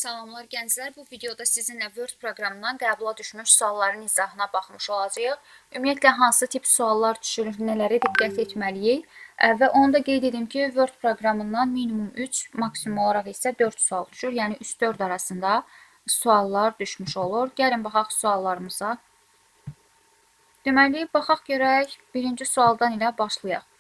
Salamlar gənclər, bu videoda sizinlə Word proqramından qəbula düşmüş sualların izahına baxmış olacağıq. Ümumiyyətlə, hansı tip suallar düşür, nələrə diqqət etməliyik və onu da qeyd edim ki, Word proqramından minimum 3, maksimum olaraq isə 4 sual düşür. Yəni, 3-4 arasında suallar düşmüş olur. Gəlin, baxaq suallarımıza. Deməli, baxaq görək, birinci sualdan ilə başlayaq.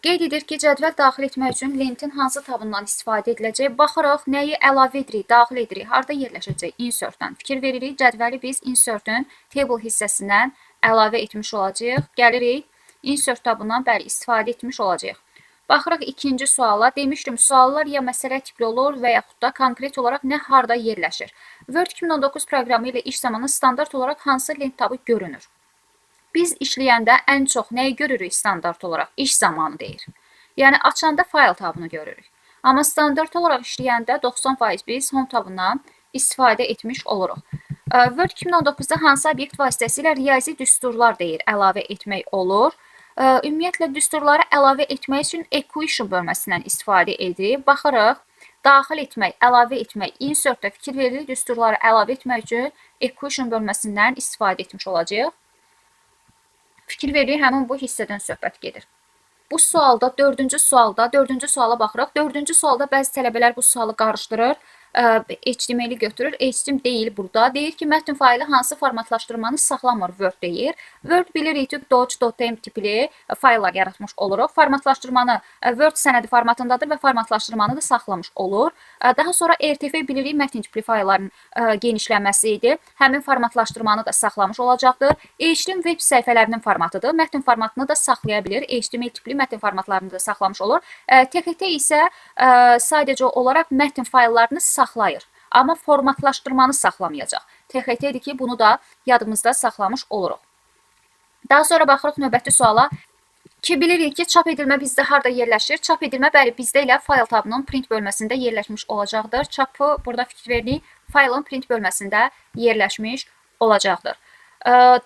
Qeyd edir ki, cədvəl daxil etmək üçün lentin hansı tabından istifadə ediləcək? Baxırıq, nəyi əlavə edirik, daxil edirik, harada yerləşəcək? Insertdən fikir veririk. Cədvəli biz insertün table hissəsindən əlavə etmiş olacağıq. Gəlirik, insert tabından bəli, istifadə etmiş olacağıq. Baxırıq ikinci suala. Demişdim, suallar ya məsələ tipli olur və yaxud da konkret olaraq nə harada yerləşir? Word 2019 proqramı ilə iş zamanı standart olaraq hansı lent tabı görünür? Biz işləyəndə ən çox nəyi görürük standart olaraq? İş zamanı deyir. Yəni, açanda fayl tabını görürük. Amma standart olaraq işləyəndə 90% biz home tabından istifadə etmiş oluruq. Word 2019-da hansı obyekt vasitəsilə riyazi düsturlar deyir, əlavə etmək olur. Ümumiyyətlə, düsturları əlavə etmək üçün equation bölməsindən istifadə edirik. Baxırıq, daxil etmək, əlavə etmək, insertdə fikir veririk, düsturları əlavə etmək üçün equation bölməsindən istifadə etmiş olacağıq. Fikir veririk, həmin bu hissədən söhbət gedir. Bu sualda, dördüncü suala baxırıq. Dördüncü sualda bəzi tələbələr bu sualı qarışdırır. HTML-i götürür. HTML deyil burada. Deyir ki, mətn faylı hansı formatlaşdırmanı saxlamır Word deyir. Word bilirik ki, doc.m tipli fayllar yaratmış oluruq. Formatlaşdırmanı Word sənədi formatındadır və formatlaşdırmanı da saxlamış olur. Daha sonra RTV bilirik mətn tipli faylların genişlənməsi idi. Həmin formatlaşdırmanı da saxlamış olacaqdır. HTML web səhifələrinin formatıdır. Mətn formatını da saxlaya bilir. HTML tipli mətn formatlarını da saxlamış olur. TXT isə sadəcə olaraq mətn fayllarını saxlayır. Amma formatlaşdırmanı saxlamayacaq. TXT-dir ki, bunu da yadımızda saxlamış oluruq. Daha sonra baxırıq növbəti suala. Bilirik ki, çap edilmə bizdə harada yerləşir? Çap edilmə, bəli, bizdə ilə fayl tabının print bölməsində yerləşmiş olacaqdır. Çapı burada fikir veririk, faylın print bölməsində yerləşmiş olacaqdır.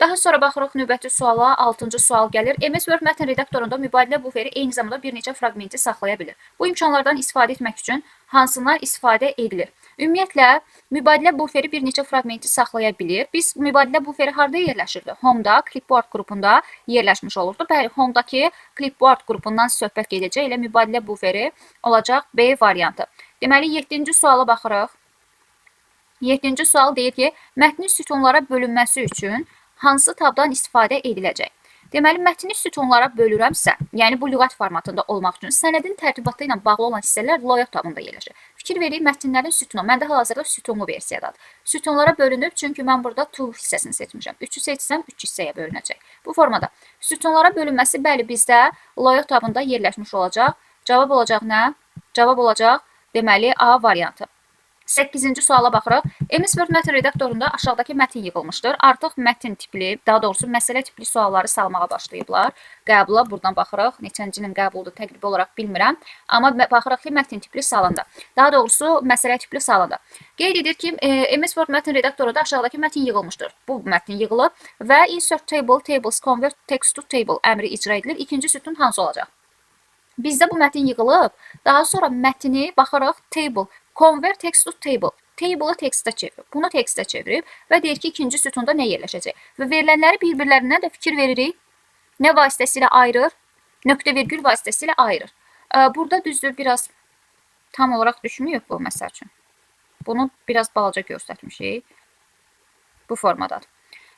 Daha sonra baxırıq növbəti suala, 6-cı sual gəlir. MS Word mətn redaktorunda mübadilə buferi eyni zamanda bir neçə fraqmenti saxlaya bilir. Bu imkanlardan istifadə etmək üçün hansından istifadə edilir? Ümumiyyətlə, mübadilə buferi bir neçə fraqmenti saxlaya bilir. Biz mübadilə buferi harada yerləşirdi? Home-da, clipboard qrupunda yerləşmiş olurdu. Bəli, Home-dakı clipboard qrupundan söhbət gedəcək. Elə mübadilə buferi olacaq B variantı. Deməli, 7-ci suala baxırıq. 7-ci sual deyir ki, mətnin sütunlara bölünməsi üçün hansı tabdan istifadə ediləcək? Deməli, mətni sütunlara bölürəmsə, yəni bu lüğət formatında olmaq üçün sənədin tərtibatı ilə bağlı olan hissələr layout tabında yerləşir. Fikir veririk, mətnlərin sütunu. Məndə hal-hazırda sütunlu versiyadadır. Sütunlara bölünüb, çünki mən burada to hissəsini seçmişəm. 3-ü seçsəm, 3 hissəyə bölünəcək. Bu formada. Sütunlara bölünməsi, bəli, bizdə layout tabında yerləşmiş olacaq. Cavab olacaq nə? Cavab olacaq, deməli, A variantı. 8-ci suala baxırıq. MS Word mətn redaktorunda aşağıdakı mətn yığılmışdır. Artıq mətn tipli, daha doğrusu məsələ tipli sualları salmağa başlayıblar. Qəbula buradan baxırıq. Neçənci ilin qəbuldur təqribi olaraq bilmirəm. Amma baxırıq ki, mətn tipli salında. Daha doğrusu məsələ tipli salında. Qeyd edir ki, MS Word mətn redaktorunda aşağıdakı mətn yığılmışdır. Bu mətn yığılıb və insert table, tables, convert text to table əmri icra edilir. İkinci sütun hansı olacaq? Bizdə bu mətn yığılıb. Daha sonra mətni baxırıq table. Convert text to table. Table-ı textə çevirib. Bunu textə çevirib və deyir ki, ikinci sütunda nə yerləşəcək? Və verilənləri bir-birlərindən də fikir veririk. Nə vasitəsilə ayırır? Nöqtə virgül vasitəsilə ayırır. Burada düzdür, biraz tam olaraq düşməyib bu məsəl üçün. Bunu biraz balaca göstərmişik. Bu formadadır.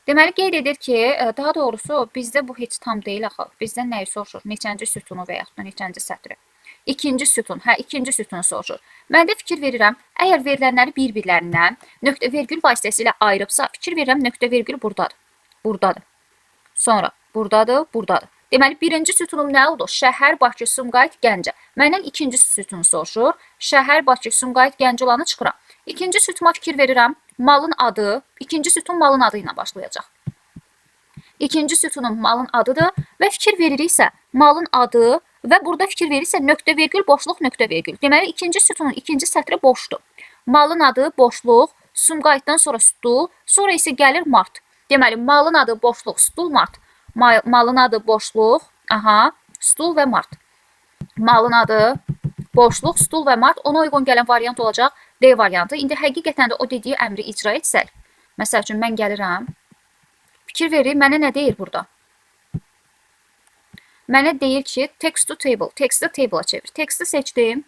Deməli, qeyd edir ki, daha doğrusu bizdə bu heç tam deyil axı. Bizdən nəyi soruşur? Neçənci sütunu və yaxud da neçənci sətri? İkinci sütun, ikinci sütunu soruşur. Mən də fikir verirəm, əgər verilənləri bir-birlərindən nöqtə virgül vasitəsilə ayırıbsa, fikir verirəm, nöqtə virgül buradadır. Buradadır. Sonra buradadır, buradadır. Deməli, birinci sütunum nə oldu? Şəhər, Bakı, Sumqayıt, Gəncə. Məndən ikinci sütunu soruşur. Şəhər, Bakı, Sumqayıt, Gəncə olanı çıxıram. İkinci sütuma fikir verirəm, malın adı, ikinci sütun malın adı ilə başlayacaq. İkinci sütunun malın adıdır və fikir veririksə, malın adı və burada fikir verirsə, nöqtə virgül, boşluq, nöqtə virgül. Deməli, ikinci sütunun ikinci sətri boşdur. Malın adı, boşluq, Sumqayıtdan sonra stul, sonra isə gəlir mart. Deməli, malın adı, boşluq, stul, mart. Malın adı, boşluq, stul və mart. Malın adı, boşluq, stul və mart. Ona uyğun gələn variant olacaq D variantı. İndi həqiqətən də o dediyi əmri icra etsək, məsəl üçün mən gəlirəm, fikir verir, mənə nə deyir burada? Mənə deyir ki, text to table, text'i table-a çevir. Text'i seçdim,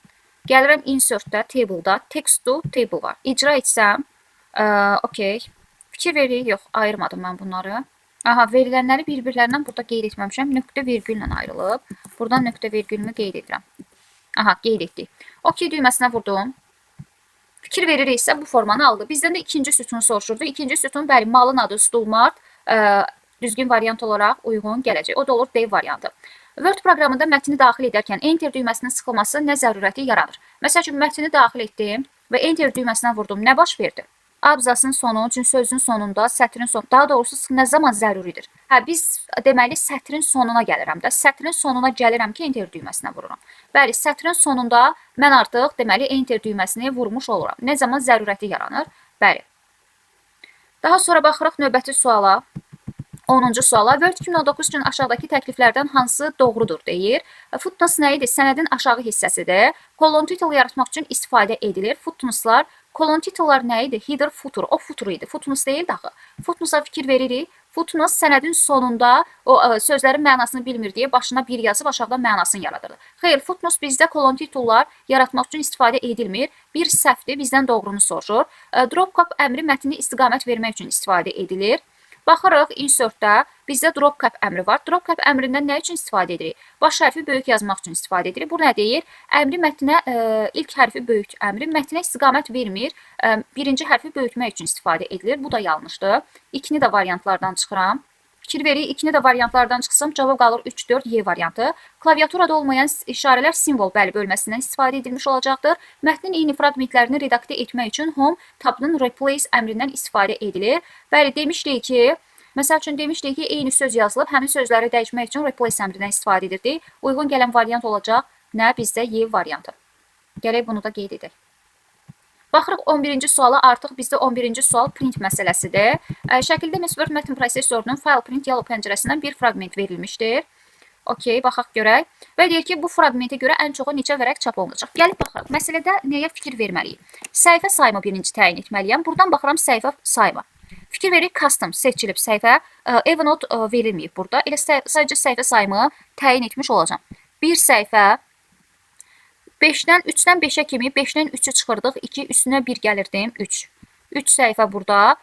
gəlirəm insert-də, table-da, text to table var. İcra etsəm, okey, fikir verir, yox, ayırmadım mən bunları. Aha, verilənləri bir-birlərindən burada qeyd etməmişəm, nöqtə virgüllə ayrılıb. Buradan nöqtə virgülümü qeyd edirəm. Aha, qeyd etdik. Okey düyməsinə vurdum. Fikir veririksə bu formanı aldı. Bizdən də ikinci sütun soruşurdu. İkinci sütun, bəli, malın adı Stulmart, düzgün variant olaraq uyğun gələcək. O da olur D variantı. Word proqramında mətni daxil edərkən Enter düyməsinin sıxılması nə zərurəti yaranır? Məsəl üçün, mətni daxil etdim və Enter düyməsinə vurdum. Nə baş verdi? Abzasın sonu, üçün sözün sonunda, sətrin sonu, daha doğrusu nə zaman zəruridir? Hə, biz deməli sətrin sonuna gəlirəm də. Sətrin sonuna gəlirəm ki, Enter düyməsinə vururam. Bəli, sətrin sonunda mən artıq deməli Enter düyməsini vurmuş oluram. Nə zaman zərurəti yaranır? Bəli. Daha sonra baxırıq növbəti suala. 10-cu suala. Word 2019 üçün aşağıdakı təkliflərdən hansı doğrudur deyir. Footnotes nə idi? Sənədin aşağı hissəsidir. Colon title yaratmaq üçün istifadə edilir. Footnoteslar, colon title'lar nə idi? Header, footer. O footer idi. Footnotes deyildi axı. Footnotes'a fikir veririk. Footnotes sənədin sonunda o sözlərin mənasını bilmir deyə başına bir yazıb aşağıdan mənasını yaradırdı. Xeyr, footnotes bizdə colon title'lar yaratmaq üçün istifadə edilmir. Bir səhvdir, bizdən doğrunu soruşur. Drop cap əmri mətni istiqamət vermək üçün istifadə edilir. Baxırıq, insert-də bizdə drop cap əmri var. Drop cap əmrindən nə üçün istifadə edirik? Baş hərfi böyük yazmaq üçün istifadə edirik. Bu nə deyir? Əmri mətnə, ilk hərfi böyük əmri mətnə istiqamət vermir. Birinci hərfi böyütmək üçün istifadə edilir. Bu da yanlışdır. İkini də variantlardan çıxıram. Fikir verir, ikini də variantlardan çıxsam, cavab qalır 3-4 Y variantı. Klaviaturada olmayan işarələr simvol bəli bölməsindən istifadə edilmiş olacaqdır. Mətnin eyni fraqmentlərini redaktə etmək üçün home tabının replace əmrindən istifadə edilir. Bəli, demişdik ki, məsəl üçün demişdik ki, eyni söz yazılıb, həmin sözləri dəyişmək üçün replace əmrindən istifadə edirdik. Uyğun gələn variant olacaq nə? Bizdə Y variantı. Gələk bunu da qeyd edək. Baxırıq 11-ci suala, artıq bizdə 11-ci sual print məsələsidir. Şəkildə MS Word mətn prosesorunun file print dialog pəncərəsindən bir fraqment verilmişdir. Okey, baxaq görək. Və deyir ki, bu fraqmentə görə ən çoxu neçə vərəq çap olunacaq. Gəlib baxırıq. Məsələdə nəyə fikir verməliyik? Səhifə sayımı birinci təyin etməliyəm. Buradan baxıram səhifə sayımı. Fikir verir, custom seçilib səhifə. Evernote verilməyib burada. Elə sadəcə səhifə sayımı təyin etmiş olacağam. Bir səhifə 5-dən 3-dən 5-ə kimi 5-dən 3-ü çıxırdıq. 2 üstünə 1 gəlirdim. 3. 3 səhifə burada.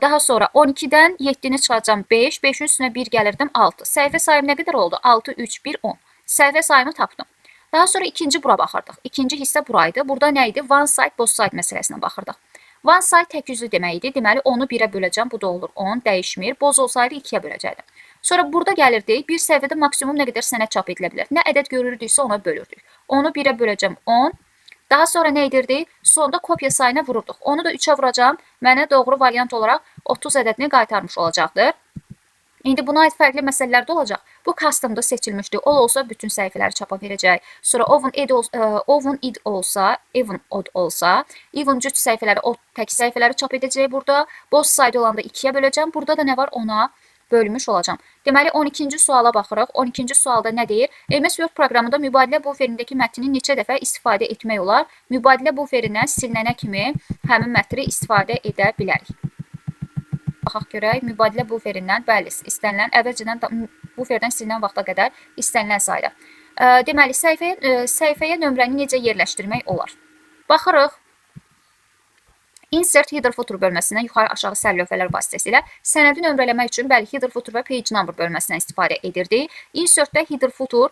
Daha sonra 12-dən 7-ni çıxacağam 5. 5-in üstünə 1 gəlirdim 6. Səhifə sayım nə qədər oldu? 6, 3, 1, 10. Səhifə sayımı tapdım. Daha sonra ikinci bura baxırdıq. İkinci hissə buraydı. Burada nə idi? One side, both side məsələsinə baxırdıq. One side tək yüzlü demək idi. Deməli, onu 1-ə böləcəm. Bu da olur 10. Dəyişmir. Boz olsaydı 2-yə böləcəkdim. Sonra burada gəlirdik. Bir səhifədə maksimum nə qədər sənəd çap edilə bilər. Nə ədəd görürdüksə ona bölürdük. Onu 1-ə böləcəm 10. Daha sonra nə edirdik? Sonda kopya sayına vururduq. Onu da 3-ə vuracam. Mənə doğru variant olaraq 30 ədədini qaytarmış olacaqdır. İndi buna aid fərqli məsələlər də olacaq. Bu customda seçilmişdir. O olsa bütün səhifələri çapa verəcək. Sonra even odd olsa, even cüt səhifələri, o tək səhifələri çap edəcək burada. Both side olanda 2-yə böləcəm. Burada da nə var? Ona bölmüş olacağım. Deməli 12-ci suala baxırıq. 12-ci sualda nə deyir? MS Word proqramında mübadilə buferindəki mətni neçə dəfə istifadə etmək olar? Mübadilə buferindən silinənə kimi həmin mətni istifadə edə bilərik. Baxaq görək, mübadilə buferindən, bəli, istənilən, əvvəlcədən buferdən silinən vaxta qədər istənilən sayda. Deməli, səhifəyə nömrəni necə yerləşdirmək olar? Baxırıq. Insert header footer bölməsindən yuxarı aşağı sərlövhələr vasitəsilə sənədi nömrələmək üçün bəli header footer və page number bölməsindən istifadə edirdik. Insertdə header footer,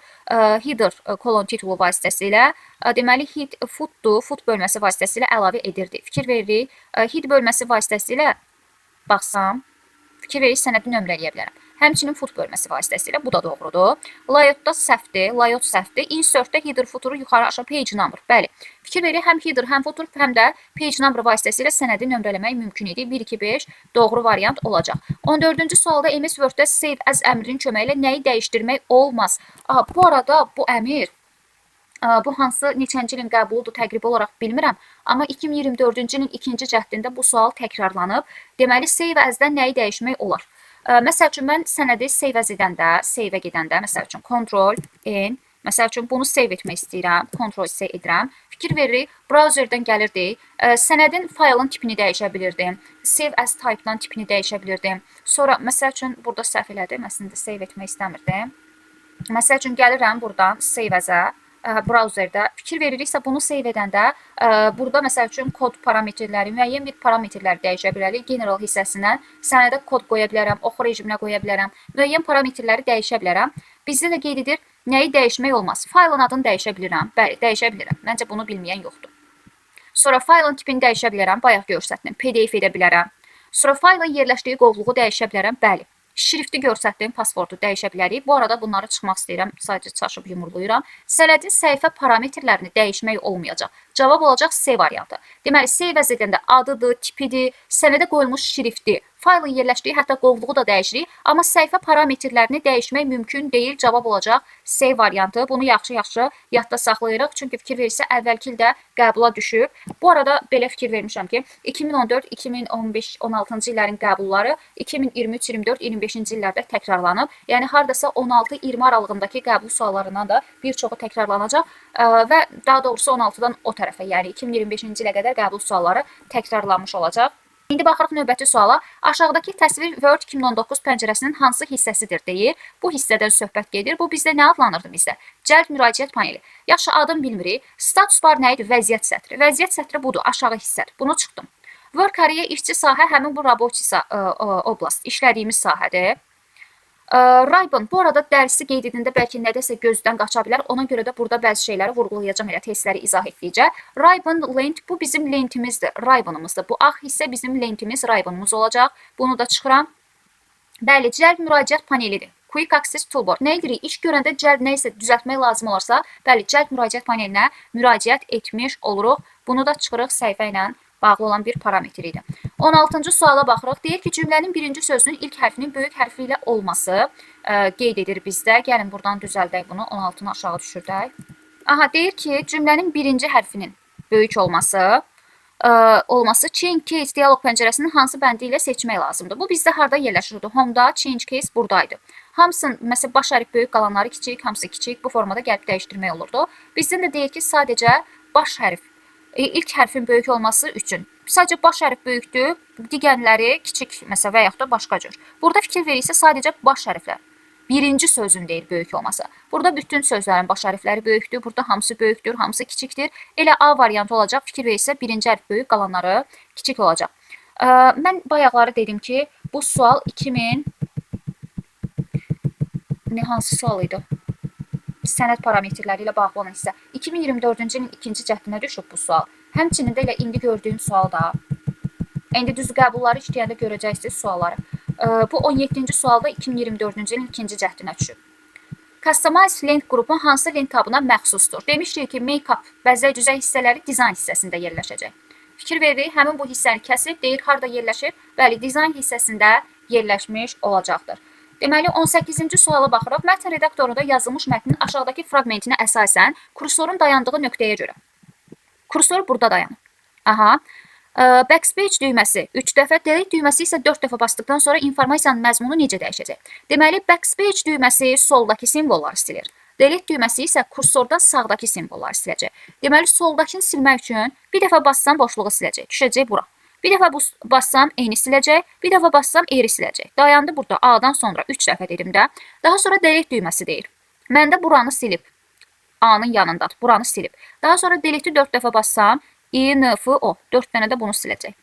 header colon title vasitəsilə deməli foot bölməsi vasitəsilə əlavə edirdik. Fikir veririk, head bölməsi vasitəsilə baxsam, fikir veririk sənədi nömrələyə bilərəm. Həmçinin foot bölməsi vasitəsilə bu da doğrudur. Layoutda səhvdir, layout səhvdir. Insertdə header footeru yuxarı aşağı page number. Bəli. Fikir veririk, həm header, həm footer, həm də page number vasitəsilə sənədi nömrələmək mümkün idi. 1, 2, 5 doğru variant olacaq. 14-cü sualda MS Word-də save as əmrinin köməyi ilə nəyi dəyişdirmək olmaz? Bu arada bu əmr bu hansı neçənci ilin qəbuludur təqribi olaraq bilmirəm. Amma 2024-cü ilin 2-ci cəhdində bu sual təkrarlanıb. Deməli, save as-dən nəyi dəyişmək olar? Məsəl üçün, mən sənədi save as edəndə, save-ə gedəndə, məsəl üçün, Ctrl-N, Məsəl üçün bunu save etmək istəyirəm, Ctrl-C edirəm. Fikir veririk, brauzerdən gəlirdik. Sənədin faylın tipini dəyişə bilirdim. Save as type-dan tipini dəyişə bilirdim. Sonra məsəl üçün burada səhv elədim, əslində save etmək istəmirdim. Məsəl üçün gəlirəm buradan save as-ə, brauzerdə fikir veririksə bunu save edəndə burada məsəl üçün kod parametrləri, müəyyən bir parametrləri dəyişə bilərik. General hissəsindən sənədə kod qoya bilərəm, oxu rejiminə qoya bilərəm, müəyyən parametrləri dəyişə bilərəm. Bizdə də qeyd edir, nəyi dəyişmək olmaz. Faylın adını dəyişə bilirəm. Bəli, dəyişə bilirəm. Məncə bunu bilməyən yoxdur. Sonra faylın tipini dəyişə bilərəm, bayaq göstərdim. PDF edə bilərəm. Sonra faylın yerləşdiyi qovluğu dəyişə bilərəm. Bəli. Şrifti göstərdiyim passwordu dəyişə bilərik. Bu arada bunları çıxmaq istəyirəm. Sadəcə çaşıb yumurluyuram. Sənədin səhifə parametrlərini dəyişmək olmayacaq. Cavab olacaq C variantı. Deməli, save as edəndə adıdır, tipidir, sənədə qoyulmuş şrifti, faylın yerləşdiyi hətta qovluğu da dəyişirik. Amma səhifə parametrlərini dəyişmək mümkün deyil. Cavab olacaq C variantı. Bunu yaxşı-yaxşı yadda saxlayırıq. Çünki fikir verirsə, əvvəlki ildə qəbula düşüb. Bu arada belə fikir vermişəm ki, 2014, 2015, 16-cı illərin qəbulları 2023, 24, 25-ci illərdə təkrarlanıb. Yəni, haradasa 16-20 aralığındakı qəbul suallarından da bir çoxu təkrarlanacaq və daha doğrusu 16-dan o tərəfə, yəni 2025-ci ilə qədər qəbul sualları təkrarlanmış olacaq. İndi baxırıq növbəti suala. Aşağıdakı təsvir Word 2019 pəncərəsinin hansı hissəsidir deyir. Bu hissədən söhbət gedir. Bu bizdə nə adlanırdı bizdə? Cəlb müraciət paneli. Yaxşı, adım bilmirik. Status bar nə idi? Vəziyyət sətri. Vəziyyət sətri budur, aşağı hissədir. Bunu çıxdım. Work area işçi sahə həmin bu raboçi oblast, işlədiyimiz sahədir. Raybon, bu arada dərsi qeyd edəndə bəlkə nədəsə gözdən qaça bilər. Ona görə də burada bəzi şeyləri vurğulayacağım, elə testləri izah etdikcə. Raybon lent, bu bizim lentimizdir, raybonumuzdur. Bu ağ hissə bizim lentimiz, raybonumuz olacaq. Bunu da çıxıram. Bəli, cəlb müraciət panelidir. Quick Access Toolbar. Nə edirik? İş görəndə cəlb nə isə düzəltmək lazım olarsa, bəli, cəlb müraciət panelinə müraciət etmiş oluruq. Bunu da çıxırıq səhifə ilə bağlı olan bir parametr idi. 16-cı suala baxırıq. Deyir ki, cümlənin birinci sözünün ilk hərfinin böyük hərfi ilə olması qeyd edir bizdə. Gəlin buradan düzəldək bunu. 16-nı aşağı düşürdək. Aha, deyir ki, cümlənin birinci hərfinin böyük olması change case dialog pəncərəsinin hansı bəndi ilə seçmək lazımdır. Bu bizdə harda yerləşirdi? Home'da change case buradaydı. Hamısının, məsələn, baş hərf böyük, qalanları kiçik, hamısı kiçik. Bu formada gəlib dəyişdirmək olurdu. Bizdən də deyir ki, sadəcə baş hərf ilk hərfin böyük olması üçün. Sadəcə baş hərf böyükdür, digərləri kiçik, məsələn, və yaxud da başqa cür. Burada fikir verirsə, sadəcə baş hərflər. Birinci sözün deyir böyük olması. Burada bütün sözlərin baş hərfləri böyükdür, burada hamısı böyükdür, hamısı kiçikdir. Elə A variantı olacaq, fikir verirsə, birinci hərf böyük, qalanları kiçik olacaq. Mən bayaqları dedim ki, bu sual 2000... Hansı sual idi? Sənəd parametrləri ilə bağlı olan hissə. 2024-cü ilin ikinci cəhdinə düşüb bu sual. Həmçinin də elə indi gördüyüm sual da. İndi düz qəbulları işləyəndə görəcəksiniz sualları. Bu 17-ci sualda 2024-cü ilin ikinci cəhdinə düşüb. Customize lent qrupu hansı lent tabına məxsusdur? Demişdik ki, make-up, bəzək cüzək hissələri dizayn hissəsində yerləşəcək. Fikir veririk, həmin bu hissəni kəsib, deyir, harada yerləşir? Bəli, dizayn hissəsində yerləşmiş olacaqdır. Deməli, 18-ci suala baxırıq. Mətn redaktorunda yazılmış mətnin aşağıdakı fraqmentinə əsasən kursorun dayandığı nöqtəyə görə. Kursor burada dayanır. Aha. Backspace düyməsi 3 dəfə, delete düyməsi isə 4 dəfə basdıqdan sonra informasiyanın məzmunu necə dəyişəcək? Deməli, backspace düyməsi soldakı simvolları silir. Delete düyməsi isə kursordan sağdakı simvolları siləcək. Deməli, soldakını silmək üçün bir dəfə bassam boşluğu siləcək. Düşəcək bura. Bir dəfə bassam eni siləcək, bir dəfə bassam eri siləcək. Dayandı burada A-dan sonra 3 dəfə dedim də. Daha sonra delete düyməsi deyir. Məndə buranı silib. A-nın yanındadır. Buranı silib. Daha sonra delete-i 4 dəfə bassam I, N, F, O. 4 dənə də bunu siləcək.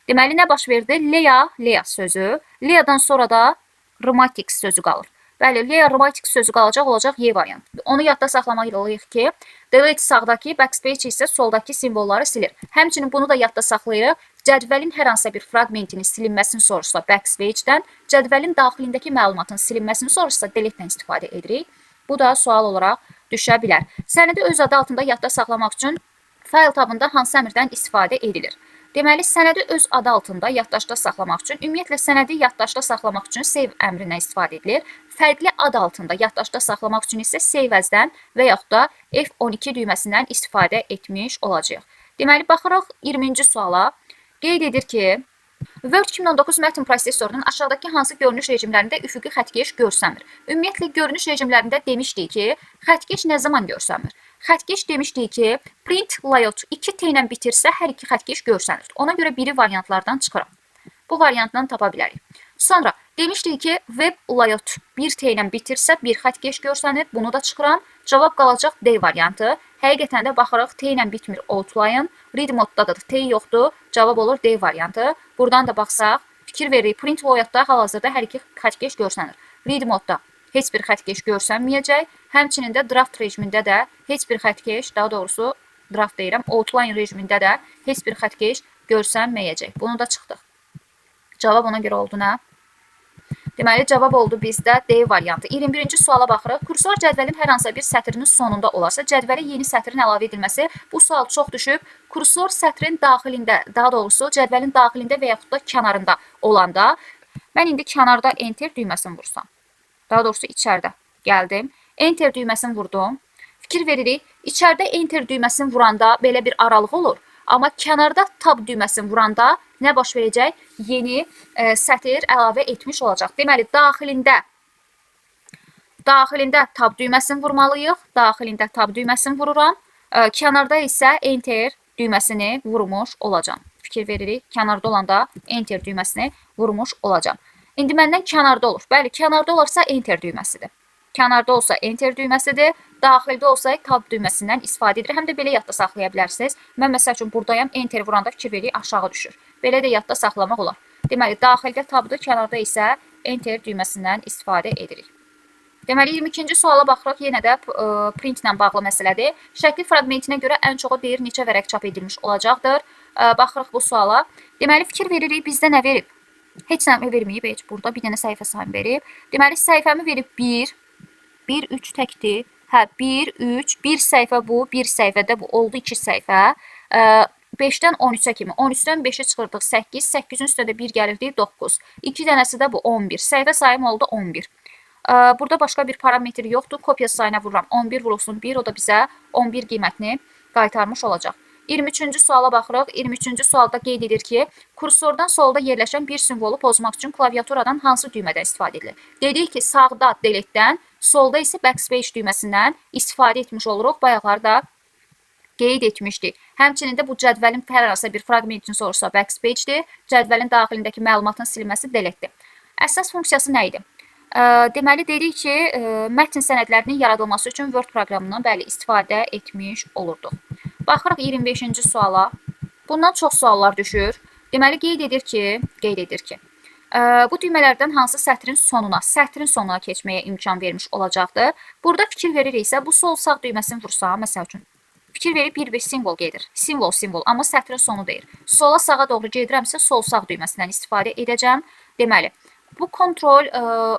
Deməli, nə baş verdi? Lea sözü. Lea'dan sonra da rhomatics sözü qalır. Bəli, Lea rhomatics sözü qalacaq, olacaq Y variantı. Onu yadda saxlamalıyıq ki, delete sağdakı, backspace isə soldakı simvolları silir. Həmçinin bunu da yadda saxlayırıq. Cədvəlin hər hansısa bir fraqmentinin silinməsini soruşsa backspace-dən, cədvəlin daxilindəki məlumatın silinməsini soruşsa delete-dən istifadə edirik. Bu da sual olaraq düşə bilər. Sənədi öz adı altında yadda saxlamaq üçün fayl tabında hansı əmrdən istifadə edilir? Deməli, sənədi öz adı altında yaddaşda saxlamaq üçün, ümumiyyətlə sənədi yaddaşda saxlamaq üçün save əmrindən istifadə edilir. Fərqli ad altında yaddaşda saxlamaq üçün isə save as-dən və yaxud da F12 düyməsindən istifadə etmiş olacağıq. Deməli, baxırıq 20-ci suala. Qeyd edir ki, Word 2019 mətn prosesorunun aşağıdakı hansı görünüş rejimlərində üfüqi xəttkeş görsənmir? Ümumiyyətlə, görünüş rejimlərində demişdik ki, xəttkeş nə zaman görsənmir? Xəttkeş demişdik ki, print layout 2T ilə bitirsə, hər iki xəttkeş görsənir. Ona görə biri variantlardan çıxıram. Bu variantdan tapa bilərik. Sonra demişdik ki, web layout 1T ilə bitirsə, bir xəttkeş görsənir. Bunu da çıxıram. Cavab qalacaq D variantı. Həqiqətən də baxırıq, T ilə bitmir outline. Read moddadır, T yoxdur. Cavab olur D variantı. Buradan da baxsaq, fikir veririk. Print layoutda hal-hazırda hər iki xəttkeş görsənir. Read modda heç bir xəttkeş görsənməyəcək. Həmçinin də draft rejimində də heç bir xəttkeş, daha doğrusu draft deyirəm, outline rejimində də heç bir xəttkeş görsənməyəcək. Bunu da çıxdıq. Cavab ona görə oldu nə? Deməli, cavab oldu bizdə D variantı. 21-ci suala baxırıq. Kursor cədvəlin hər hansısa bir sətrinin sonunda olarsa, cədvələ yeni sətrin əlavə edilməsi bu sual çox düşüb. Kursor sətrin daxilində, daha doğrusu cədvəlin daxilində və yaxud da kənarında olanda, mən indi kənarda enter düyməsini vursam. Daha doğrusu içərdə gəldim. Enter düyməsini vurdum. Fikir veririk, içərdə enter düyməsini vuranda belə bir aralıq olur. Amma kənarda tab düyməsini vuranda nə baş verəcək? Yeni sətir əlavə etmiş olacaq. Deməli, daxilində tab düyməsini vurmalıyıq. Daxilində tab düyməsini vururam. Kənarda isə enter düyməsini vurmuş olacam. Fikir veririk, kənarda olanda enter düyməsini vurmuş olacam. İndi məndən kənarda olur. Bəli, kənarda olarsa enter düyməsidir. Kənarda olsa enter düyməsidir. Daxildə olsa tab düyməsindən istifadə edir. Həm də belə yadda saxlaya bilərsiniz. Mən məsəl üçün buradayam, enter vuranda fikir veririk, aşağı düşür. Belə də yadda saxlamaq olar. Deməli, daxildə tabdır, kənarda isə enter düyməsindən istifadə edirik. Deməli, 22-ci suala baxırıq, yenə də print ilə bağlı məsələdir. Şəkli fraqmentinə görə ən çoxu deyir neçə vərəq çap edilmiş olacaqdır. Baxırıq bu suala. Deməli, fikir veririk, bizdə nə verib? Heç nə verməyib, heç burada bir dənə səhifə sayını verib. Deməli, səhifəmi verib 1, 3 təkdir. Hə, 1, 3, 1 səhifə bu, 1 səhifədə bu oldu 2 səhifə. 5-dən 13-ə kimi, 13-dən 5-ə çıxırdıq 8, 8-in üstə də 1 gəlirdi 9. 2 dənəsi də bu 11. Səhifə sayım oldu 11. Burada başqa bir parametr yoxdur. Kopya sayına vururam. 11 vurulsun 1, o da bizə 11 qiymətini qaytarmış olacaq. 23-cü suala baxırıq. 23-cü sualda qeyd edir ki, kursordan solda yerləşən bir simvolu pozmaq üçün klaviaturadan hansı düymədən istifadə edilir? Dedik ki, sağda deletedən, solda isə backspace düyməsindən istifadə etmiş oluruq. Bayaqlarda qeyd etmişdik. Həmçinin də bu cədvəlin hər hansı bir fraqmentini soruşsa backspace-dir. Cədvəlin daxilindəki məlumatın silinməsi delete-dir. Əsas funksiyası nə idi? Deməli, dedik ki, mətn sənədlərinin yaradılması üçün Word proqramından bəli istifadə etmiş olurduq. Baxırıq 25-ci suala. Bundan çox suallar düşür. Deməli, qeyd edir ki, bu düymələrdən hansı sətrin sonuna keçməyə imkan vermiş olacaqdır. Burada fikir veririksə, bu sol sağ düyməsini vursam, məsəl üçün, fikir verib bir simvol gedir. Simvol, amma sətrin sonu deyir. Sola sağa doğru gedirəmsə, sol sağ düyməsindən istifadə edəcəm. Deməli, bu kontrol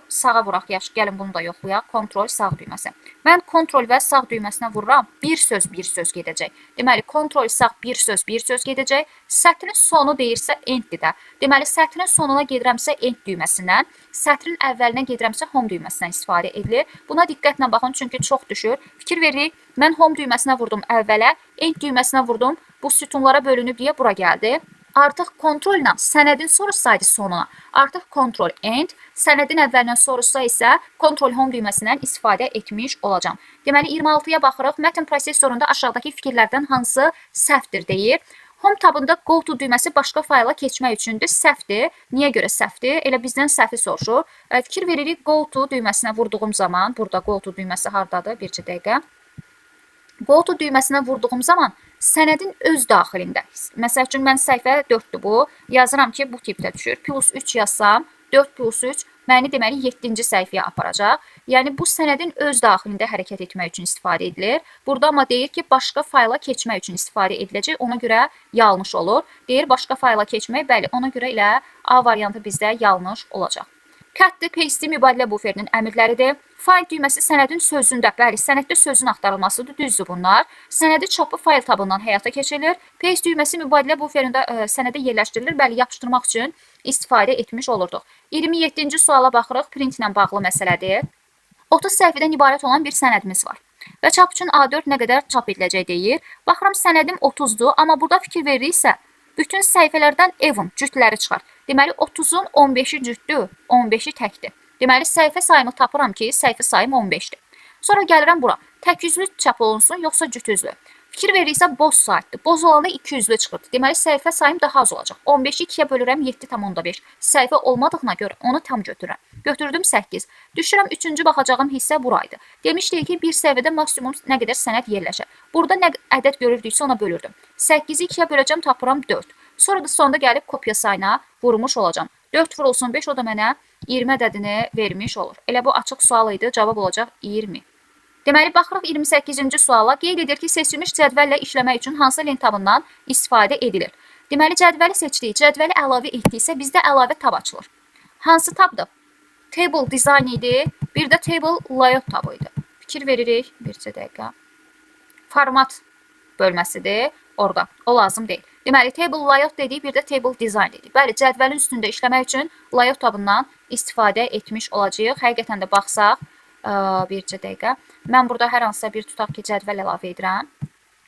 sağa vuraq, yaxşı, gəlin bunu da yoxlayaq. Kontrol sağ düyməsi. Mən kontrol və sağ düyməsinə vururam, bir söz gedəcək. Deməli, kontrol sağ bir söz gedəcək. Sətrin sonu deyirsə enddir də. Deməli, sətrin sonuna gedirəmsə end düyməsindən, sətrin əvvəlinə gedirəmsə home düyməsindən istifadə edilir. Buna diqqətlə baxın, çünki çox düşür. Fikir veririk, mən home düyməsinə vurdum əvvələ, end düyməsinə vurdum, bu sütunlara bölünüb deyə bura gəldi. Artıq kontrolla sənədin soruşsaydı sonuna, artıq kontrol end, sənədin əvvəlindən soruşsa isə kontrol home düyməsindən istifadə etmiş olacam. Deməli, 26-ya baxırıq, mətn prosesorunda aşağıdakı fikirlərdən hansı səhvdir deyir. Home tabında go to düyməsi başqa fayla keçmək üçündür, səhvdir. Niyə görə səhvdir? Elə bizdən səhvi soruşur. Fikir veririk, go to düyməsinə vurduğum zaman, burada go to düyməsi hardadır? Bircə dəqiqə. Go to düyməsinə vurduğum zaman sənədin öz daxilində. Məsəl üçün, mən səhifə 4-dür bu. Yazıram ki, bu tipdə düşür. Plus 3 yazsam, 4 plus 3 məni deməli 7-ci səhifəyə aparacaq. Yəni, bu sənədin öz daxilində hərəkət etmək üçün istifadə edilir. Burada amma deyir ki, başqa fayla keçmək üçün istifadə ediləcək. Ona görə yanlış olur. Deyir, başqa fayla keçmək, bəli, ona görə ilə A variantı bizdə yanlış olacaq. Cut, paste mübadilə buferinin əmrləridir. Find düyməsi sənədin sözündə, bəli, sənəddə sözün axtarılmasıdır, düzdür bunlar. Sənədi çapı fayl tabından həyata keçirilir. Paste düyməsi mübadilə buferində sənədə yerləşdirilir, bəli, yapışdırmaq üçün istifadə etmiş olurduq. 27-ci suala baxırıq, print ilə bağlı məsələdir. 30 səhifədən ibarət olan bir sənədimiz var. Və çap üçün A4 nə qədər çap ediləcək deyir. Baxıram, sənədim 30-dur, amma burada fikir veririksə, Bütün səhifələrdən even cütləri çıxar. Deməli 30-un 15-i cütdür, 15-i təkdir. Deməli səhifə sayımı tapıram ki, səhifə sayım 15-dir. Sonra gəlirəm bura. Tək üzlü çap olunsun, yoxsa cüt üzlü? Fikir verirsə boz saytdır. Boz olanda 2 üzlü çıxırdı. Deməli səhifə sayım daha az olacaq. 15-i 2-yə bölürəm 7,5. Səhifə olmadığına görə onu tam götürürəm. Götürdüm 8. Düşürəm 3-cü baxacağım hissə buraydı. Demişdik ki, bir səhifədə maksimum nə qədər sənəd yerləşər. Burada nə ədəd görürdüksə ona bölürdüm. 8-i 2-yə böləcəm, tapıram 4. Sonra da sonda gəlib kopya sayına vurmuş olacağam. 4 vurulsun 5, o da mənə 20 ədədini vermiş olur. Elə bu açıq sual idi. Cavab olacaq 20. Deməli, baxırıq 28-ci suala. Qeyd edir ki, seçilmiş cədvəllə işləmək üçün hansı lent tabından istifadə edilir? Deməli, cədvəli seçdik, cədvəli əlavə etdiksə, bizdə əlavə tab açılır. Hansı tabdır? Table design idi, bir də table layout tabı idi. Fikir veririk, bircə dəqiqə. Format bölməsidir orada, o lazım deyil. Deməli, table layout dedik, bir də table design dedik. Bəli, cədvəlin üstündə işləmək üçün layout tabından istifadə etmiş olacağıq. Həqiqətən də baxsaq, bircə dəqiqə. Mən burada hər hansısa bir tutaq ki, cədvəl əlavə edirəm.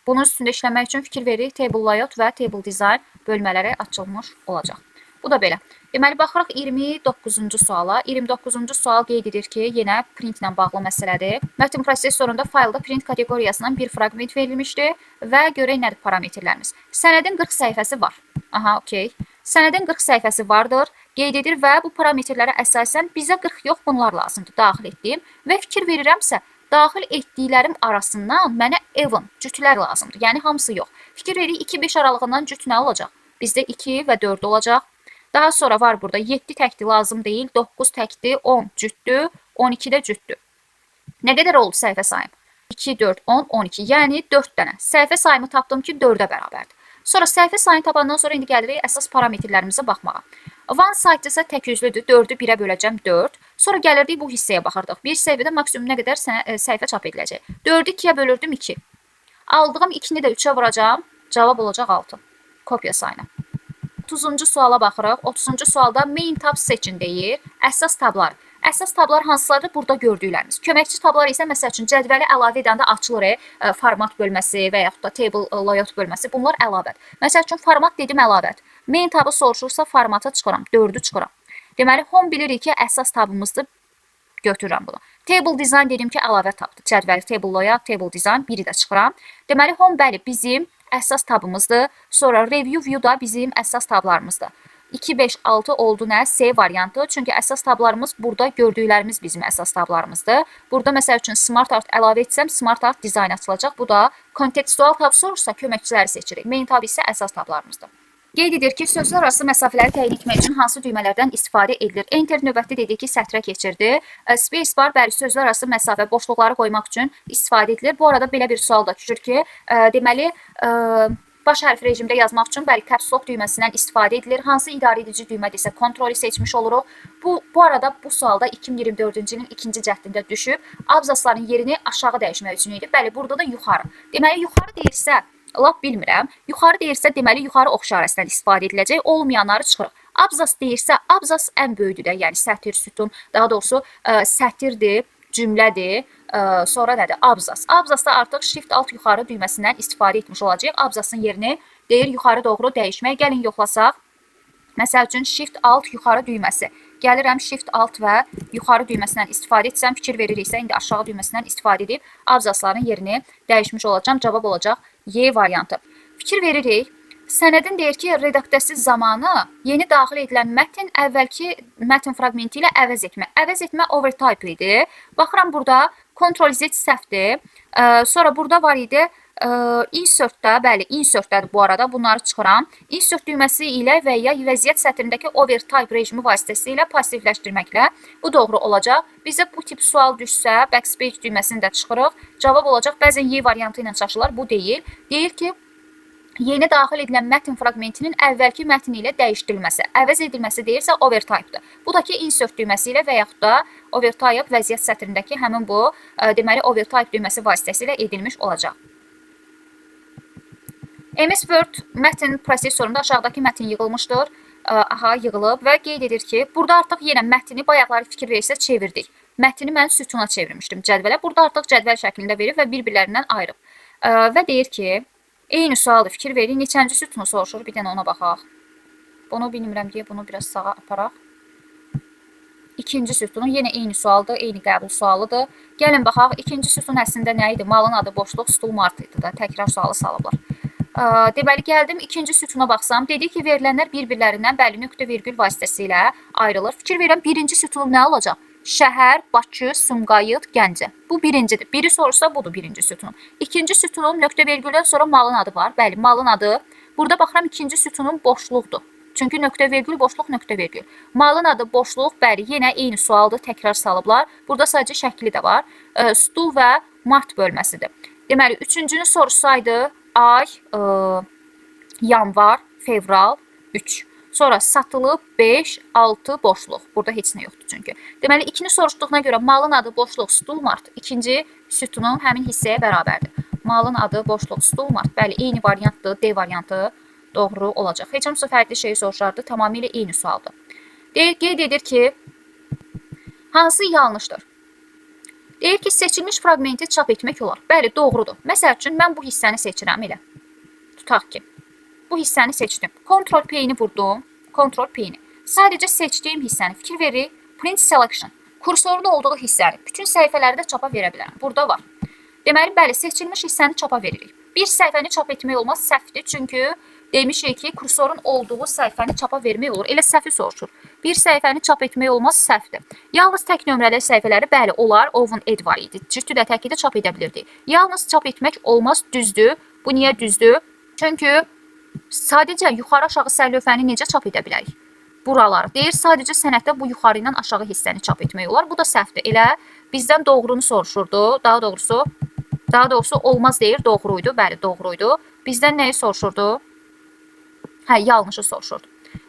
Bunun üstündə işləmək üçün fikir veririk, table layout və table design bölmələri açılmış olacaq. Bu da belə. Deməli, baxırıq 29-cu suala. 29-cu sual qeyd edir ki, yenə printlə bağlı məsələdir. Mətn prosesorunda faylda print kateqoriyasından bir fraqment verilmişdir və görək nədir parametrlərimiz. Sənədin 40 səhifəsi var. Aha, okey. Sənədin 40 səhifəsi vardır, qeyd edir və bu parametrlərə əsasən bizə 40 yox, bunlar lazımdır daxil etdiyim və fikir verirəmsə, daxil etdiklərim arasından mənə even, cütlər lazımdır. Yəni, hamısı yox. Fikir veririk, 2-5 aralığından cüt nə olacaq? Bizdə 2 və 4 olacaq. Daha sonra var burada 7 təkdir, lazım deyil, 9 təkdir, 10 cütdür, 12 də cütdür. Nə qədər oldu səhifə sayım? 2, 4, 10, 12, yəni 4 dənə. Səhifə sayımı tapdım ki, 4-ə bərabərdir. Sonra səhifə sayını tapandan sonra indi gəlirik əsas parametrlərimizə baxmağa. One site isə tək üzlüdür, 4-ü 1-ə böləcəm 4. Sonra gəlirdik bu hissəyə baxırdıq. Bir səhifədə maksimum nə qədər səhifə çap ediləcək? 4-ü 2-yə bölürdüm 2. Aldığım 2-ni də 3-ə vuracam, cavab olacaq 6. Kopya sayına. 30-cu suala baxırıq. 30-cu sualda main tab seçin deyir. Əsas tablar. Əsas tablar hansılardır? Burada gördüklərimiz. Köməkçi tablar isə məsəl üçün cədvəli əlavə edəndə açılır, format bölməsi və yaxud da table layout bölməsi. Bunlar əlavədir. Məsəl üçün format dedim əlavədir. Main tabı soruşursa formata çıxıram, 4-ü çıxıram. Deməli, home bilirik ki, əsas tabımızdır. Götürürəm bunu. Table design dedim ki, əlavə tabdır. Cədvəli table layout, table design, biri də çıxıram. Deməli, home bəli bizim əsas tabımızdır. Sonra review view da bizim əsas tablarımızdır. 2, 5, 6 oldu nə? C variantı. Çünki əsas tablarımız burada gördüklərimiz bizim əsas tablarımızdır. Burada məsəl üçün smart art əlavə etsəm, smart art design açılacaq. Bu da kontekstual tab soruşsa köməkçiləri seçirik. Main tab isə əsas tablarımızdır. Qeyd edir ki, sözlər arası məsafələri təyin etmək üçün hansı düymələrdən istifadə edilir? Enter növbəti dedik ki, sətrə keçirdi. Space bar bəli sözlər arası məsafə boşluqları qoymaq üçün istifadə edilir. Bu arada belə bir sual da düşür ki, deməli baş hərfi rejimdə yazmaq üçün bəli caps lock düyməsindən istifadə edilir. Hansı idarə edici düymədirsə kontrolü seçmiş oluruq. Bu arada bu sualda 2024-cü ilin 2-ci cəhdində düşüb. Abzasların yerini aşağı dəyişmək üçün idi. Bəli, burada da yuxarı. Deməli, yuxarı deyirsə, lap bilmirəm. Yuxarı deyirsə, deməli, yuxarı ox işarəsindən istifadə ediləcək. Olmayanları çıxırıq. Abzas deyirsə, abzas ən böyüdür də, yəni sətir, sütun, daha doğrusu sətirdir, cümlədir. Sonra nədir? Abzas. Abzasda artıq shift alt yuxarı düyməsindən istifadə etmiş olacaq. Abzasın yerini deyir yuxarı doğru dəyişmək. Gəlin yoxlasaq. Məsəl üçün shift alt yuxarı düyməsi. Gəlirəm shift alt və yuxarı düyməsindən istifadə etsəm, fikir veririksə, indi aşağı düyməsindən istifadə edib abzasların yerini dəyişmiş olacaq. Cavab olacaq Y variantı. Fikir veririk. Sənədin deyir ki, redaktəsi zamanı yeni daxil edilən mətn əvvəlki mətn fraqmenti ilə əvəz etmə. Əvəz etmə overtype idi. Baxıram burada Ctrl Z səhvdir. Sonra burada var idi insertdə, bəli, insertdədir bu arada. Bunları çıxıram. Insert düyməsi ilə və ya vəziyyət sətrindəki overtype rejimi vasitəsilə passivləşdirməklə bu doğru olacaq. Bizə bu tip sual düşsə, backspace düyməsini də çıxırıq. Cavab olacaq. Bəzən Y variantı ilə çaşırlar. Bu deyil. Deyir ki, yeni daxil edilən mətn fraqmentinin əvvəlki mətn ilə dəyişdirilməsi, əvəz edilməsi deyirsə overtype-dır. Bu da ki, insert düyməsi ilə və yaxud da overtype vəziyyət sətrindəki həmin bu, deməli, overtype düyməsi vasitəsilə edilmiş olacaq. MS Word mətn prosesorunda aşağıdakı mətn yığılmışdır. Aha, yığılıb və qeyd edir ki, burada artıq yenə mətni bayaqları fikir verirsə çevirdik. Mətni mən sütuna çevirmişdim cədvələ. Burada artıq cədvəl şəklində verib və bir-birlərindən ayırıb. Və deyir ki, Eyni sualdır, fikir verin. Neçənci sütunu soruşur, bir dənə ona baxaq. Bunu bilmirəm deyə bunu biraz sağa aparaq. İkinci sütunu yenə eyni sualdır, eyni qəbul sualıdır. Gəlin baxaq, ikinci sütun əslində nə idi? Malın adı boşluq, stul mart idi da, təkrar sualı salıblar. Deməli, gəldim ikinci sütuna baxsam, dedi ki, verilənlər bir-birlərindən bəli nöqtə virgül vasitəsilə ayrılır. Fikir verirəm, birinci sütun nə olacaq? Şəhər, Bakı, Sumqayıt, Gəncə. Bu birincidir. Biri soruşsa budur birinci sütun. İkinci sütunun nöqtə virgüldən sonra malın adı var. Bəli, malın adı. Burada baxıram ikinci sütunun boşluqdur. Çünki nöqtə virgül, boşluq, nöqtə virgül. Malın adı boşluq, bəli, yenə eyni sualdır, təkrar salıblar. Burada sadəcə şəkli də var. Stul və mart bölməsidir. Deməli, üçüncünü soruşsaydı, ay, yanvar, fevral, 3. Sonra satılıb 5, 6 boşluq. Burada heç nə yoxdur çünki. Deməli, 2-ni soruşduquna görə malın adı boşluq, stul mart ikinci sütunun həmin hissəyə bərabərdir. Malın adı boşluq, stul mart. Bəli, eyni variantdır, D variantı doğru olacaq. Heç hansı fərqli şey soruşardı, tamamilə eyni sualdır. Qeyd edir ki, hansı yanlışdır? Deyir ki, seçilmiş fragmenti çap etmək olar. Bəli, doğrudur. Məsəl üçün, mən bu hissəni seçirəm elə. Tutaq ki, bu hissəni seçdim. Ctrl P-ni vurdum. Ctrl P-ni. Sadəcə seçdiyim hissəni fikir verir. Print Selection. Kursorun olduğu hissəni bütün səhifələri də çapa verə bilərəm. Burada var. Deməli, bəli, seçilmiş hissəni çapa veririk. Bir səhifəni çap etmək olmaz, səhvdir. Çünki demişik ki, kursorun olduğu səhifəni çapa vermək olur. Elə səhvi soruşur. Bir səhifəni çap etmək olmaz, səhvdir. Yalnız tək nömrəli səhifələri, bəli, olar, open ed var idi. Cütü də təki də çap edə bilirdi. Yalnız çap etmək olmaz, düzdür. Bu niyə düzdür? Çünki sadəcə yuxarı aşağı sərlövhəni necə çap edə bilərik? Buralar. Deyir, sadəcə sənəddə bu yuxarı ilə aşağı hissəni çap etmək olar. Bu da səhvdir. Elə bizdən doğrunu soruşurdu. Daha doğrusu olmaz deyir, doğruydu. Bəli, doğruydu. Bizdən nəyi soruşurdu? Hə, yanlışı soruşurdu.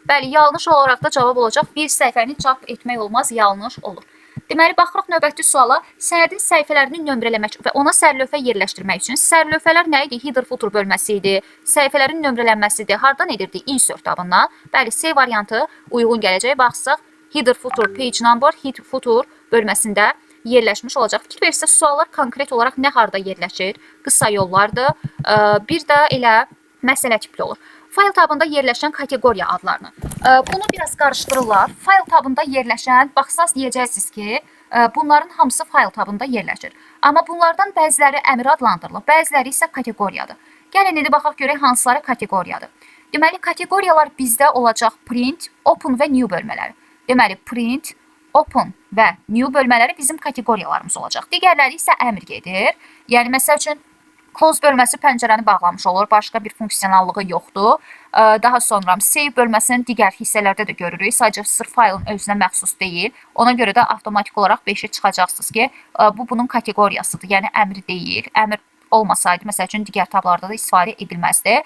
Bəli, yanlış olaraq da cavab olacaq. Bir səhifəni çap etmək olmaz, yanlış olur. Deməli, baxırıq növbəti suala. Sənədin səhifələrini nömrələmək və ona sərlövhə yerləşdirmək üçün sərlövhələr nə idi? Header footer bölməsi idi. Səhifələrin nömrələnməsidir. Hardan edirdi? Insert tabından. Bəli, C variantı uyğun gələcək. Baxsaq, header footer, page number, header footer bölməsində yerləşmiş olacaq. Fikir verirsə, suallar konkret olaraq nə harda yerləşir? Qısa yollardır. Bir də elə məsələ tipli olur. Fayl tabında yerləşən kateqoriya adlarını. Bunu biraz qarışdırırlar. Fayl tabında yerləşən, baxsaz deyəcəksiniz ki, bunların hamısı fayl tabında yerləşir. Amma bunlardan bəziləri əmr adlandırılır, bəziləri isə kateqoriyadır. Gəlin indi baxaq görək hansıları kateqoriyadır. Deməli, kateqoriyalar bizdə olacaq print, open və new bölmələri. Deməli, print, open və new bölmələri bizim kateqoriyalarımız olacaq. Digərləri isə əmr gedir. Yəni, məsəl üçün, close bölməsi pəncərəni bağlamış olur, başqa bir funksionallığı yoxdur. Daha sonra save bölməsinin digər hissələrdə də görürük. Sadəcə sırf faylın özünə məxsus deyil. Ona görə də avtomatik olaraq 5-ə çıxacaqsınız ki, bu bunun kateqoriyasıdır. Yəni əmr deyil. Əmr olmasaydı, məsəl üçün digər tablarda da istifadə edilməzdi.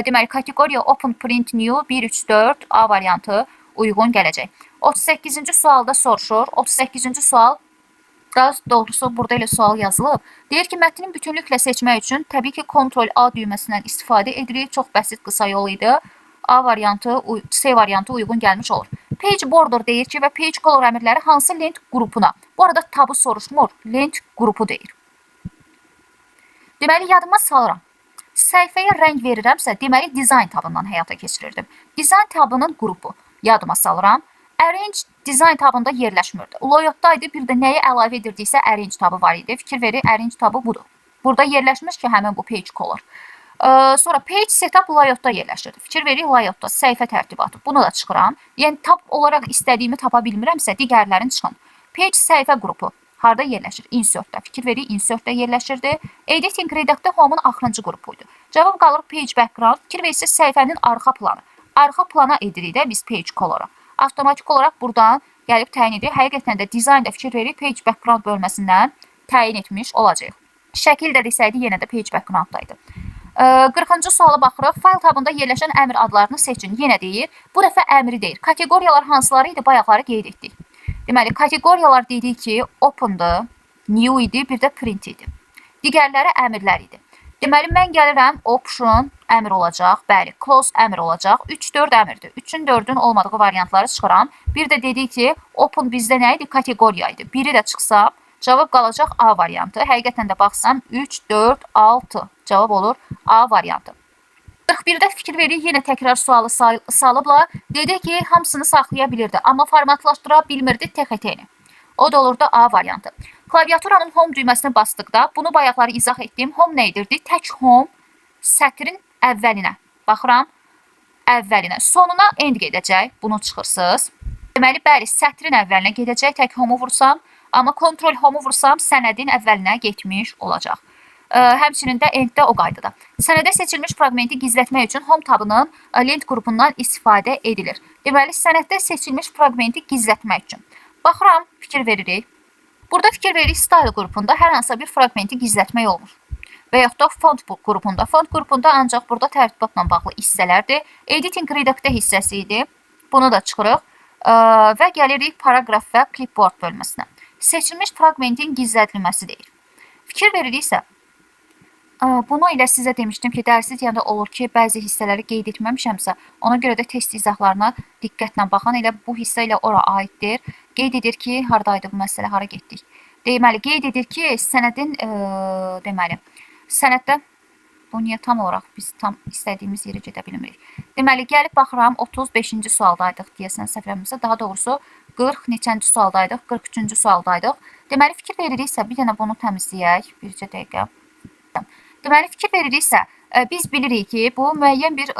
Deməli, kateqoriya open, print, new 1, 3, 4 A variantı uyğun gələcək. 38-ci sualda soruşur. 38-ci sual, daha doğrusu burada elə sual yazılıb. Deyir ki, mətnin bütünlüklə seçmək üçün təbii ki, Ctrl-A düyməsindən istifadə edirik. Çox bəsit qısa yol idi. A variantı, C variantı uyğun gəlmiş olur. Page border deyir ki, və page color əmrləri hansı lent qrupuna? Bu arada tabı soruşmur, lent qrupu deyir. Deməli, yadıma salıram. Səhifəyə rəng verirəmsə, deməli, design tabından həyata keçirirdim. Design tabının qrupu yadıma salıram. Arrange design tabında yerləşmirdi. Layout'daydı, bir də nəyə əlavə edirdiksə arrange tabı var idi. Fikir verir, arrange tabı budur. Burada yerləşmiş ki, həmin bu page color. Sonra page setup layout'da yerləşirdi. Fikir verir, layout'da səhifə tərtibatı. Bunu da çıxıram. Yəni, tab olaraq istədiyimi tapa bilmirəmsə, digərlərin çıxın. Page səhifə qrupu harda yerləşir? Insert'da. Fikir verir, insert'da yerləşirdi. Editing redact'da home'un axırıncı qrupuydu. Cavab qalır page background. Fikir verirsə, səhifənin arxa planı. Arxa plana edirik də biz page color'a. Avtomatik olaraq buradan gəlib təyin edir. Həqiqətən də dizaynda fikir verir, page background bölməsindən təyin etmiş olacaq. Şəkildə desəydi, yenə də page backgrounddaydı. 40-cı suala baxırıq. Fayl tabında yerləşən əmr adlarını seçin. Yenə deyir, bu dəfə əmri deyir. Kateqoriyalar hansıları idi? Bayaqları qeyd etdik. Deməli, kateqoriyalar dedik ki, open'dı, new idi, bir də print idi. Digərləri əmrlər idi. Deməli, mən gəlirəm, option əmr olacaq, bəli, close əmr olacaq, 3-4 əmrdir. 3-ün 4-ün olmadığı variantları çıxıram. Bir də dedik ki, open bizdə nə idi? Kateqoriya idi. Biri də çıxsam, cavab qalacaq A variantı. Həqiqətən də baxsam, 3, 4, 6 cavab olur A variantı. 41-də fikir veririk, yenə təkrar sualı salıblar. Dedi ki, hamısını saxlaya bilirdi, amma formatlaşdıra bilmirdi TXT-ni. O da olurdu A variantı. Klaviaturanın home düyməsinə basdıqda, bunu bayaqları izah etdim. Home nə edirdi? Tək home sətrin əvvəlinə. Baxıram, əvvəlinə. Sonuna end gedəcək. Bunu çıxırsınız. Deməli, bəli, sətrin əvvəlinə gedəcək. Tək home vursam, amma kontrol home vursam, sənədin əvvəlinə getmiş olacaq. Həmçinin də enddə o qaydada. Sənədə seçilmiş fraqmenti gizlətmək üçün home tabının lent qrupundan istifadə edilir. Deməli, sənəddə seçilmiş fraqmenti gizlətmək üçün. Baxıram, fikir veririk. Burada fikir veririk, style qrupunda hər hansısa bir fraqmenti gizlətmək olmur. Və yaxud da font qrupunda. Font qrupunda ancaq burada tərtibatla bağlı hissələrdir. Editing redakta hissəsi idi. Bunu da çıxırıq. Və gəlirik paragraf və clipboard bölməsinə. Seçilmiş fraqmentin gizlədilməsi deyil. Fikir veririksə, bunu ilə sizə demişdim ki, dərsi deyəndə olur ki, bəzi hissələri qeyd etməmişəmsə, ona görə də test izahlarına diqqətlə baxan elə bu hissə ilə ora aiddir. Qeyd edir ki, haradaydı bu məsələ, hara getdik? Deməli, qeyd edir ki, sənədin, deməli, sənəddə, bu niyə tam olaraq biz tam istədiyimiz yerə gedə bilmirik. Deməli, gəlib baxıram, 35-ci sualdaydıq deyəsən səhvlərimizə, daha doğrusu 40 neçənci sualdaydıq, 43-cü sualdaydıq. Deməli, fikir veririksə, bir dənə bunu təmizləyək, bircə dəqiqə. Deməli, fikir veririksə, biz bilirik ki, bu müəyyən bir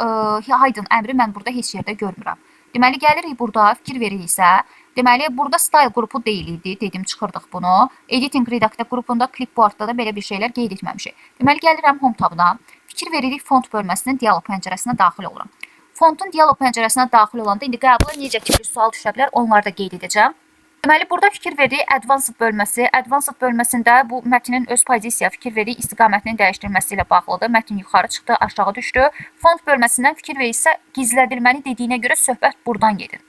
hidden əmri mən burada heç yerdə görmürəm. Deməli, gəlirik burada, fikir veririksə, deməli, burada style qrupu deyil idi, dedim, çıxırdıq bunu. Editing redakta qrupunda, clipboardda da belə bir şeylər qeyd etməmişik. Deməli, gəlirəm home tabına, fikir veririk font bölməsinin dialog pəncərəsinə daxil oluram. Fontun dialog pəncərəsinə daxil olanda indi qəbula necə ki bir sual düşə bilər, onları da qeyd edəcəm. Deməli, burada fikir veririk advanced bölməsi. Advanced bölməsində bu mətnin öz pozisiya fikir veririk istiqamətinin dəyişdirilməsi ilə bağlıdır. Mətin yuxarı çıxdı, aşağı düşdü. Font bölməsindən fikir verirsə, gizlədilməni dediyinə görə söhbət buradan gedir.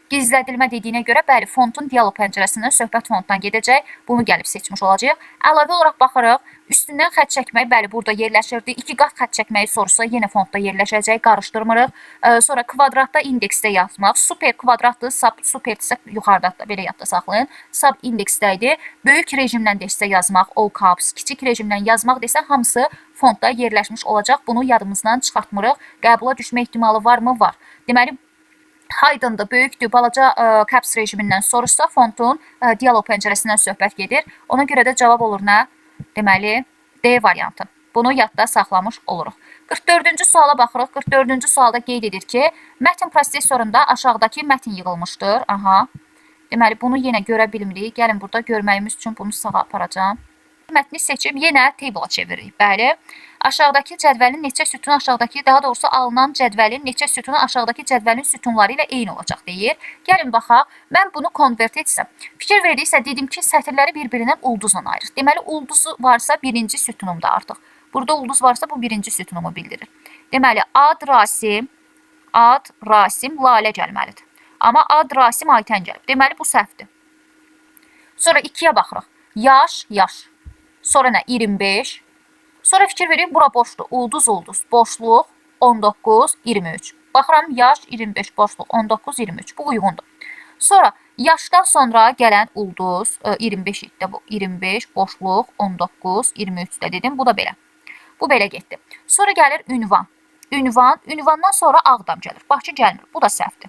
Gizlədilmə dediyinə görə, bəli, fontun dialog pəncərəsindən söhbət fontdan gedəcək. Bunu gəlib seçmiş olacaq. Əlavə olaraq baxırıq. Üstündən xətt çəkmək, bəli, burada yerləşirdi. 2 qat xətt çəkməyi sorsa, yenə fontda yerləşəcək, qarışdırmırıq. Sonra kvadratda indeksdə yazmaq. Super kvadratdır, sub superdirsə yuxarıda belə yadda saxlayın. Sub indeksdə idi. Böyük rejimlə desə yazmaq, all caps, kiçik rejimlə yazmaq desə hamısı fontda yerləşmiş olacaq. Bunu yadımızdan çıxartmırıq. Qəbula düşmə ehtimalı varmı? Var. Deməli, hidden'dır, böyükdür, balaca caps rejimindən soruşsa fontun dialog pəncərəsindən söhbət gedir. Ona görə də cavab olur nə? Deməli, D variantı. Bunu yadda saxlamış oluruq. 44-cü suala baxırıq. 44-cü sualda qeyd edir ki, mətn prosesorunda aşağıdakı mətn yığılmışdır. Aha. Deməli, bunu yenə görə bilmirik. Gəlin burada görməyimiz üçün bunu sağa aparacağım. Mətni seçib yenə table-a çeviririk. Bəli. Aşağıdakı cədvəlin neçə sütunu aşağıdakı, daha doğrusu alınan cədvəlin neçə sütunu aşağıdakı cədvəlin sütunları ilə eyni olacaq deyir. Gəlin baxaq. Mən bunu konvert etsəm. Fikir veririksə dedim ki, sətirləri bir-birindən ulduzla ayırır. Deməli, ulduzu varsa birinci sütunumda artıq. Burada ulduz varsa bu birinci sütunumu bildirir. Deməli, ad Rasim, Lalə gəlməlidir. Amma ad Rasim Aytən gəlib. Deməli, bu səhvdir. Sonra 2-yə baxırıq. Yaş. Sonra nə? 25. Sonra fikir veririk, bura boşdur. Ulduz, boşluq 19, 23. Baxıram, yaş 25, boşluq 19, 23. Bu uyğundur. Sonra yaşdan sonra gələn ulduz 25 idi bu. 25, boşluq 19, 23 dedim. Bu da belə. Bu belə getdi. Sonra gəlir ünvan. Ünvandan sonra Ağdam gəlir. Bakı gəlmir. Bu da səhvdir.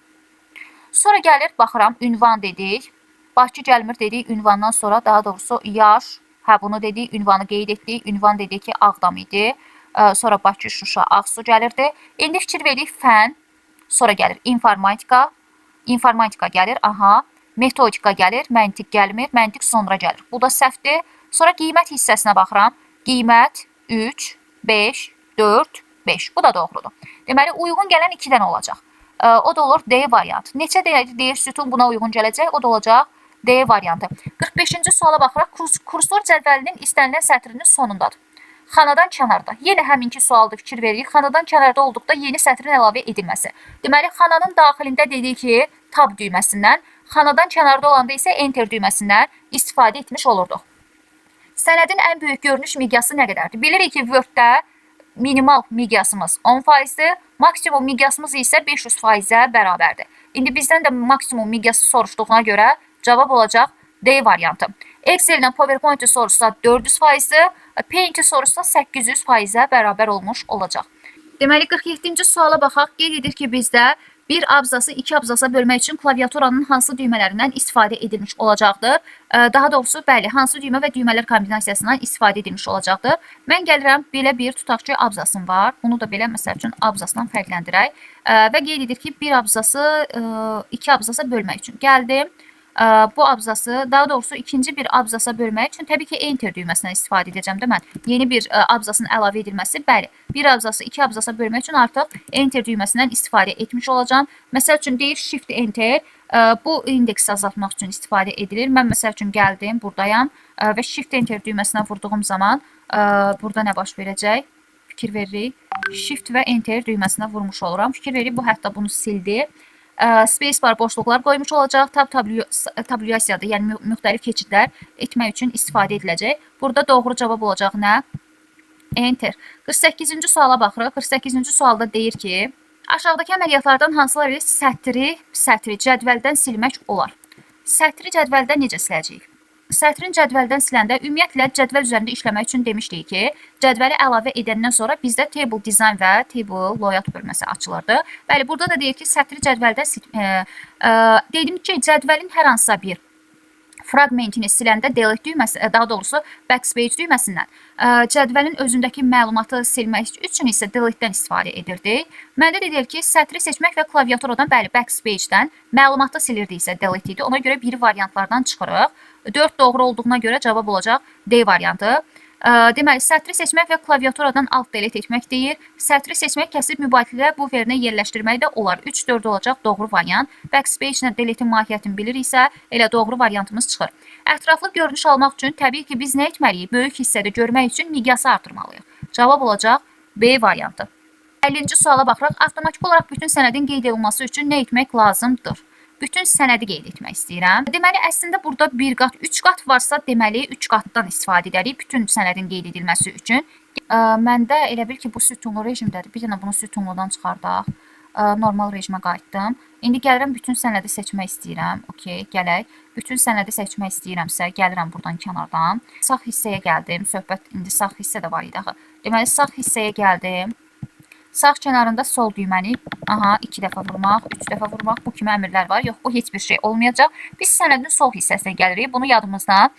Sonra gəlir, baxıram, ünvan dedik. Bakı gəlmir dedik. Ünvandan sonra daha doğrusu yaş. Bunu dedik, ünvanı qeyd etdik. Ünvan dedik ki, Ağdam idi. Sonra Bakı, Şuşa, Ağsu gəlirdi. İndi fikir veririk fən. Sonra gəlir informatika. İnformatika gəlir. Aha. Metodika gəlir. Məntiq gəlmir. Məntiq sonra gəlir. Bu da səhvdir. Sonra qiymət hissəsinə baxıram. Qiymət 3, 5, 4, 5. Bu da doğrudur. Deməli, uyğun gələn 2 dənə olacaq. O da olur D variantı. Neçə deyir sütun buna uyğun gələcək? O da olacaq D variantı. 45-ci suala baxıraq. Kursor cədvəlinin istənilən sətrinin sonundadır. Xanadan kənarda. Yenə həminki sualda fikir veririk. Xanadan kənarda olduqda yeni sətrin əlavə edilməsi. Deməli, xananın daxilində dedik ki, tab düyməsindən, xanadan kənarda olanda isə enter düyməsindən istifadə etmiş olurduq. Sənədin ən böyük görünüş miqyası nə qədərdir? Bilirik ki, Word-də minimal miqyasımız 10%, maksimum miqyasımız isə 500%-ə bərabərdir. İndi bizdən də maksimum miqyası soruşduğuna görə cavab olacaq D variantı. Excel-lə PowerPoint-i soruşsa 400%, Paint-i soruşsa 800%-ə bərabər olmuş olacaq. Deməli 47-ci suala baxaq. Qeyd edir ki, bizdə bir abzası iki abzasa bölmək üçün klaviaturanın hansı düymələrindən istifadə edilmiş olacaqdır? Daha doğrusu, bəli, hansı düymə və düymələr kombinasiyasından istifadə edilmiş olacaqdır? Mən gəlirəm, belə bir tutaq ki, abzasım var. Bunu da belə, məsəl üçün, abzasdan fərqləndirək. Və qeyd edir ki, bir abzası iki abzasa bölmək üçün gəldim. Bu abzası, daha doğrusu ikinci bir abzasa bölmək üçün təbii ki, enter düyməsindən istifadə edəcəm də mən. Yeni bir abzasın əlavə edilməsi, bəli, bir abzası iki abzasa bölmək üçün artıq enter düyməsindən istifadə etmiş olacağam. Məsəl üçün deyir shift enter, bu indeksi azaltmaq üçün istifadə edilir. Mən məsəl üçün gəldim, buradayam və shift enter düyməsinə vurduğum zaman burada nə baş verəcək? Fikir veririk. Shift və enter düyməsinə vurmuş oluram. Fikir veririk, bu hətta bunu sildi. Spacebar boşluqlar qoymuş olacaq. Tabulasiyadır, yəni müxtəlif keçidlər etmək üçün istifadə ediləcək. Burada doğru cavab olacaq nə? Enter. 48-ci suala baxırıq. 48-ci sualda deyir ki, aşağıdakı əməliyyatlardan hansıları sətri cədvəldən silmək olar? Sətri cədvəldən necə siləcəyik? Sətrin cədvəldən siləndə ümumiyyətlə cədvəl üzərində işləmək üçün demişdik ki, cədvəli əlavə edəndən sonra bizdə table design və table layout bölməsi açılırdı. Bəli, burada da deyir ki, sətri cədvəldə dedim ki, cədvəlin hər hansısa bir fragmentini siləndə delete düyməsi, daha doğrusu backspace düyməsindən cədvəlin özündəki məlumatı silmək üçün isə delete-dən istifadə edirdik. Məndə də deyir ki, sətri seçmək və klaviaturadan, bəli, backspace-dən məlumatı silirdiksə delete idi. Ona görə biri variantlardan çıxırıq. 4 doğru olduğuna görə cavab olacaq D variantı. Deməli, sətri seçmək və klaviaturadan alt delete etmək deyir. Sətri seçmək kəsib mübadilə bu verinə yerləşdirmək də olar. 3-4 olacaq doğru variant. Backspace ilə delete'in mahiyyətini biliriksə, elə doğru variantımız çıxır. Ətraflı görünüş almaq üçün təbii ki, biz nə etməliyik? Böyük hissədə görmək üçün miqyası artırmalıyıq. Cavab olacaq B variantı. 50-ci suala baxırıq. Avtomatik olaraq bütün sənədin qeyd olunması üçün nə etmək lazımdır? Bütün sənədi qeyd etmək istəyirəm. Deməli, əslində burada 1 qat, 3 qat varsa, deməli 3 qatdan istifadə edərik bütün sənədin qeyd edilməsi üçün. Məndə elə bil ki, bu sütunlu rejimdədir. Bir dənə bunu sütunludan çıxardaq. Normal rejimə qayıtdım. İndi gəlirəm, bütün sənədi seçmək istəyirəm. Okey, gələk. Bütün sənədi seçmək istəyirəmsə, gəlirəm buradan kənardan. Sağ hissəyə gəldim. Söhbət indi sağ hissə də var idi axı. Deməli, sağ hissəyə gəldim. Sağ kənarında sol düyməni, 2 dəfə vurmaq, 3 dəfə vurmaq, bu kimi əmrlər var. Yox, bu heç bir şey olmayacaq. Biz sənədin sol hissəsinə gəlirik. Bunu yadımızdan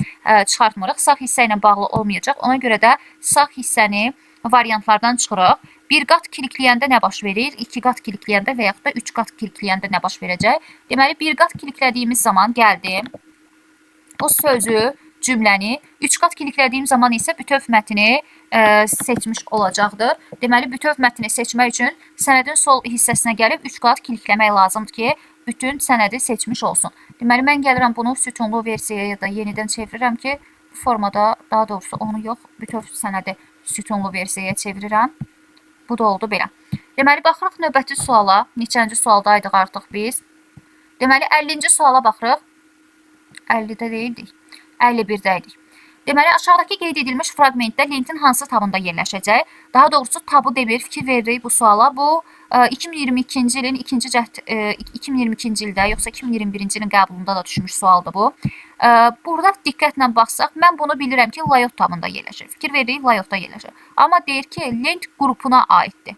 çıxartmırıq. Sağ hissə ilə bağlı olmayacaq. Ona görə də sağ hissəni variantlardan çıxırıq. 1 qat klikləyəndə nə baş verir? 2 qat klikləyəndə və yaxud da 3 qat klikləyəndə nə baş verəcək? Deməli, 1 qat kliklədiyimiz zaman gəldim. O sözü, cümləni 3 qat kliklədiyim zaman isə bütöv mətni seçmiş olacaqdır. Deməli, bütöv mətni seçmək üçün sənədin sol hissəsinə gəlib 3 qat klikləmək lazımdır ki, bütün sənədi seçmiş olsun. Deməli, mən gəlirəm bunu sütunlu versiyaya da yenidən çevirirəm ki, bu formada, daha doğrusu onu yox, bütöv sənədi sütunlu versiyaya çevirirəm. Bu da oldu belə. Deməli, baxırıq növbəti suala. Neçənci sualdaydıq artıq biz? Deməli, 50-ci suala baxırıq. 50-də deyildik. 51-dəydik. Deməli, aşağıdakı qeyd edilmiş fraqmentdə lentin hansı tabında yerləşəcək? Daha doğrusu tabu demir, fikir veririk bu suala. Bu 2022-ci ilin 2022-ci ildə, yoxsa 2021-ci ilin qəbulunda da düşmüş sualdır bu. Burada diqqətlə baxsaq, mən bunu bilirəm ki, layout tabında yerləşir. Fikir veririk, layoutda yerləşir. Amma deyir ki, lent qrupuna aiddir.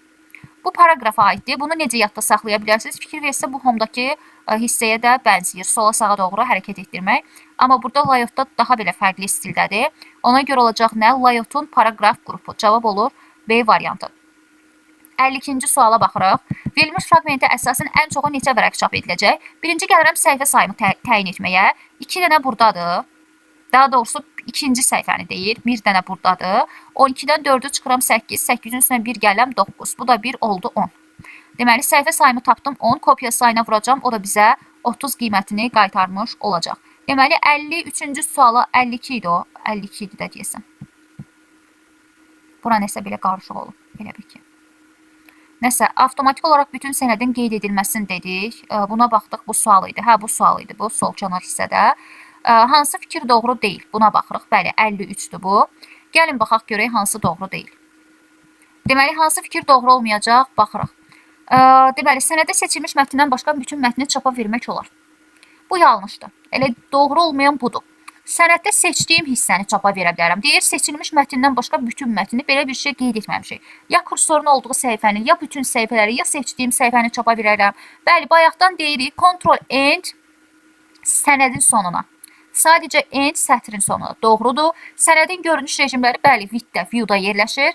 Bu paragrafa aiddir. Bunu necə yadda saxlaya bilərsiniz? Fikir versə, bu homdakı hissəyə də bənzəyir. Sola sağa doğru hərəkət etdirmək. Amma burada layoutda daha belə fərqli stildədir. Ona görə olacaq nə? Layoutun paragraf qrupu. Cavab olur B variantı. 52-ci suala baxırıq. Verilmiş fraqmentə əsasən ən çoxu neçə vərəq çap ediləcək? Birinci gəlirəm səhifə sayını təyin etməyə. 2 dənə buradadır. Daha doğrusu ikinci səhifəni deyir. 1 dənə buradadır. 12-dən 4-ü çıxıram 8. 8-in üstünə 1 gələm 9. Bu da 1 oldu 10. Deməli, səhifə sayımı tapdım 10. Kopya sayına vuracam. O da bizə 30 qiymətini qaytarmış olacaq. Deməli, 53-cü suala 52 idi o. 52 idi də deyəsən. Bura nəsə belə qarışıq olub. Elə bir ki. Nəsə, avtomatik olaraq bütün sənədin qeyd edilməsini dedik. Buna baxdıq, bu sual idi. Hə, bu sual idi bu, sol kənar hissədə. Hansı fikir doğru deyil? Buna baxırıq. Bəli, 53-dür bu. Gəlin baxaq görək hansı doğru deyil. Deməli, hansı fikir doğru olmayacaq? Baxırıq. Deməli, sənədə seçilmiş mətndən başqa bütün mətni çapa vermək olar. Bu yanlışdır. Elə doğru olmayan budur. Sənəddə seçdiyim hissəni çapa verə bilərəm. Deyir, seçilmiş mətndən başqa bütün mətni belə bir şey qeyd etməmişik. Ya kursorun olduğu səhifəni, ya bütün səhifələri, ya seçdiyim səhifəni çapa verərəm. Bəli, bayaqdan deyirik, Ctrl-End sənədin sonuna. Sadəcə end sətrin sonuna. Doğrudur. Sənədin görünüş rejimləri bəli, width-də, view-da yerləşir.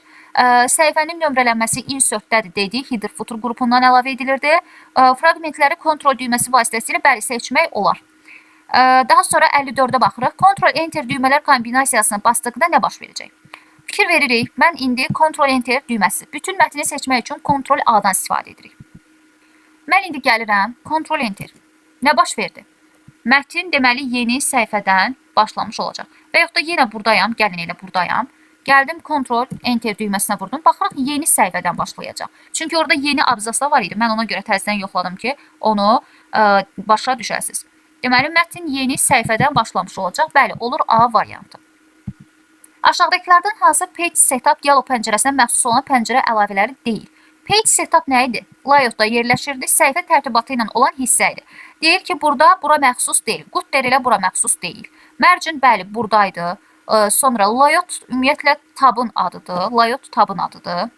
Səhifənin nömrələnməsi insert-dədir dedik. Header footer qrupundan əlavə edilirdi. Fraqmentləri Ctrl düyməsi vasitəsilə bəli seçmək olar. Daha sonra 54-ə baxırıq. Ctrl-Enter düymələr kombinasiyasını basdıqda nə baş verəcək? Fikir veririk. Mən indi Ctrl-Enter düyməsi. Bütün mətni seçmək üçün Ctrl-A-dan istifadə edirik. Mən indi gəlirəm. Ctrl-Enter. Nə baş verdi? Mətin deməli yeni səhifədən başlamış olacaq. Və yaxud da yenə buradayam. Gəlin elə buradayam. Gəldim Ctrl-Enter düyməsinə vurdum. Baxırıq yeni səhifədən başlayacaq. Çünki orada yeni abzaslar var idi. Mən ona görə təzədən yoxladım ki, onu başa düşəsiniz. Deməli, mətn yeni səhifədən başlamış olacaq. Bəli, olur A variantı. Aşağıdakilərdən hansı Page Setup dialog pəncərəsinə məxsus olan pəncərə əlavələri deyil? Page Setup nə idi? Layoutda yerləşirdi, səhifə tərtibatı ilə olan hissə idi. Deyir ki, bura məxsus deyil. Gutter ilə bura məxsus deyil. Margin, bəli, buradaydı. Sonra layout ümumiyyətlə tabın adıdır. Layout tabın adıdır.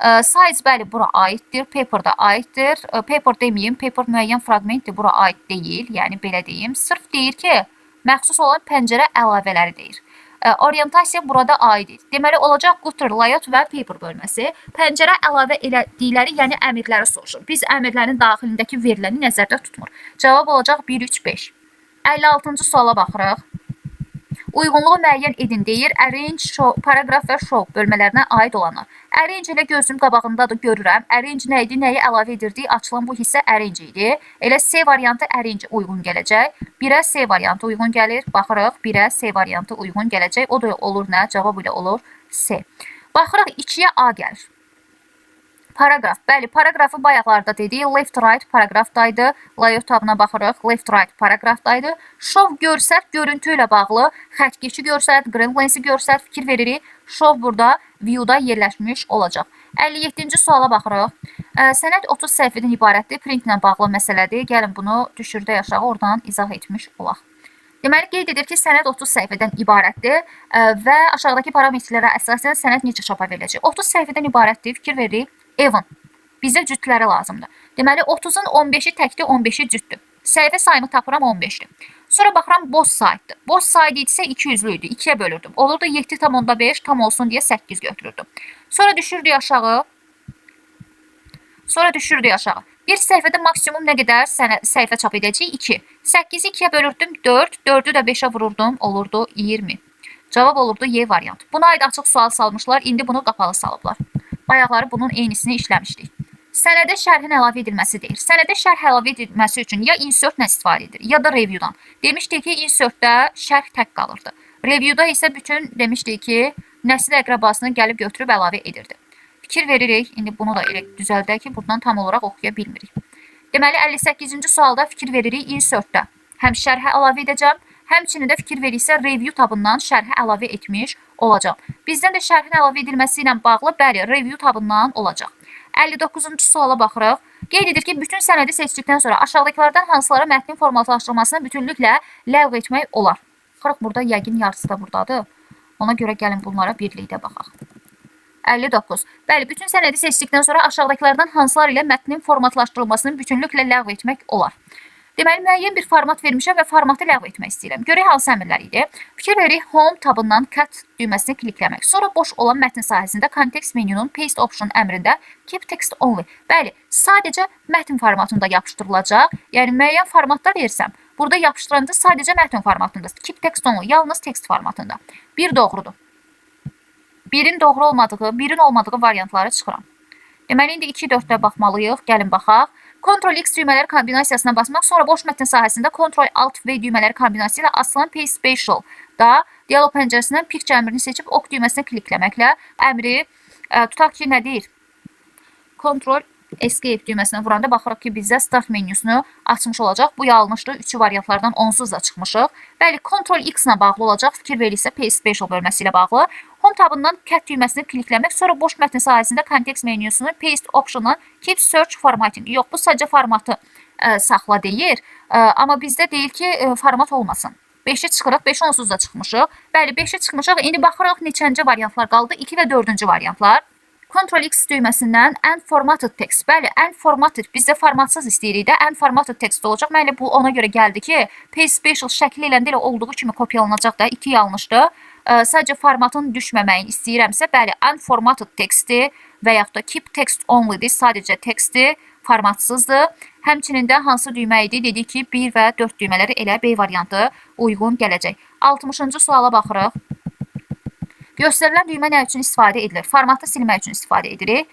Size bəli bura aiddir, paper da aiddir. Paper deməyim, paper müəyyən fraqmentdir, bura aid deyil. Yəni belə deyim. Sırf deyir ki, məxsus olan pəncərə əlavələri deyir. Orientasiya burada aiddir. Deməli olacaq Gutter, layout və paper bölməsi. Pəncərə əlavə elədikləri, yəni əmrləri soruşur. Biz əmrlərin daxilindəki veriləni nəzərdə tutmur. Cavab olacaq 1, 3, 5. 56-cı suala baxırıq. Uyğunluğu müəyyən edin deyir. Arrange, show, paragraf və show bölmələrinə aid olanlar. Arrange ilə gözüm qabağındadır, görürəm. Arrange nə idi, nəyi əlavə edirdik? Açılan bu hissə arrange idi. Elə C variantı arrange uyğun gələcək. 1-ə C variantı uyğun gəlir. Baxırıq, 1-ə C variantı uyğun gələcək. O da olur nə? Cavab ilə olur C. Baxırıq, 2-yə A gəlir. Paragraf. Bəli, paragrafı bayaqlarda dedik. Left-right paragrafdaydı. Layout tabına baxırıq. Left-right paragrafdaydı. Show görsət, görüntü ilə bağlı. Xəttkeşi görsət, green lens-i görsət, fikir veririk. Show burada view-da yerləşmiş olacaq. 57-ci suala baxırıq. Sənəd 30 səhifədən ibarətdir. Printlə bağlı məsələdir. Gəlin bunu düşürdə aşağı oradan izah etmiş olaq. Deməli, qeyd edir ki, sənəd 30 səhifədən ibarətdir və aşağıdakı parametrlərə əsasən sənəd necə çapa veriləcək? 30 səhifədən ibarətdir, fikir veririk. Even. Bizə cütləri lazımdır. Deməli, 30-un 15-i təkdir, 15-i cütdür. Səhifə sayımı tapıram 15-dir. Sonra baxıram, boş saytdır. Boş saydı idisə 200-lü idi. 2-yə bölürdüm. Olurdu 7,5 tam olsun deyə 8 götürürdüm. Sonra düşürdük aşağı. Bir səhifədə maksimum nə qədər səhifə çap edəcək? 2. 8-i 2-yə bölürdüm, 4. 4-ü də 5-ə vururdum, olurdu 20. Cavab olurdu Y variantı. Buna aid açıq sual salmışlar, indi bunu qapalı salıblar. Bayaqları bunun eynisini işləmişdik. Sənədə şərhin əlavə edilməsi deyir. Sənədə şərh əlavə edilməsi üçün ya insert-lə istifadə edilir, ya da review-dan. Demişdik ki, insert-də şərh tək qalırdı. Review-da isə bütün demişdik ki, nəsil əqrəbasını gəlib götürüb əlavə edirdi. Fikir veririk, indi bunu da elə düzəldək ki, buradan tam olaraq oxuya bilmirik. Deməli, 58-ci sualda fikir veririk insert-də. Həm şərhə əlavə edəcəm, həmçinin də fikir verirsə review tabından şərhə əlavə etmiş olacaq. Bizdən də şərhin əlavə edilməsi ilə bağlı bəli review tabından olacaq. 59-cu suala baxırıq. Qeyd edir ki, bütün sənədi seçdikdən sonra aşağıdakılardan hansılara mətnin formatlaşdırılmasını bütünlüklə ləğv etmək olar? Baxırıq, burada yəqin yarısı da buradadır. Ona görə gəlin bunlara birlikdə baxaq. 59. Bəli, bütün sənədi seçdikdən sonra aşağıdakılardan hansılar ilə mətnin formatlaşdırılmasını bütünlüklə ləğv etmək olar? Deməli, müəyyən bir format vermişəm və formatı ləğv etmək istəyirəm. Görək hansı əmrlər idi. Fikir veririk, Home tabından Cut düyməsini klikləmək. Sonra boş olan mətn sahəsində Context menunun Paste Option əmrində Keep Text Only. Bəli, sadəcə mətn formatında yapışdırılacaq. Yəni, müəyyən formatda versəm, burada yapışdırıcı sadəcə mətn formatında. Keep Text Only, yalnız text formatında. Bir doğrudur. Birin doğru olmadığı, birin olmadığı variantları çıxıram. Deməli, indi 2-4-də baxmalıyıq. Gəlin baxaq. Ctrl-X düymələri kombinasiyasına basmaq, sonra boş mətn sahəsində Ctrl-Alt-V düymələri kombinasiyasıyla asılan Paste Spatial da dialog pəncərəsindən Picture əmrini seçib OK düyməsini klikləməklə əmri tutaq ki, nə deyir? Ctrl-Escape düyməsinə vuranda baxırıq ki, bizə Start menüsünü açmış olacaq. Bu yanlışdır. 3 variantlardan onsuz da çıxmışıq. Bəli, Ctrl-X ilə bağlı olacaq. Fikir verirsə Paste Spatial bölməsi ilə bağlı. Home tabından Cut düyməsini klikləmək, sonra boş mətn sahəsində Context menüsünü Paste Option-a Keep Search Formatting. Yox, bu sadəcə formatı saxla deyir. Amma bizdə deyir ki, format olmasın. 5-i çıxırıq, 5-i onsuz da çıxmışıq. Bəli, 5-i çıxmışıq. İndi baxırıq neçənci variantlar qaldı? 2 və 4-cü variantlar. Ctrl-X düyməsindən Unformatted text. Bəli, unformatted bizdə formatsız istəyirik də, unformatted text olacaq. Məncə bu ona görə gəldi ki, paste special şəkli ilə elə olduğu kimi kopyalanacaq da, 2 yanlışdır. Sadəcə formatın düşməməyini istəyirəmsə, bəli, unformatted textdir və yaxud da keep text only'dir, sadəcə textdir, formatsızdır. Həmçinin də hansı düymə idi? Dedik ki, 1 və 4 düymələri elə B variantı uyğun gələcək. 60-cı suala baxırıq. Göstərilən düymə nə üçün istifadə edilir? Formatı silmək üçün istifadə edirik.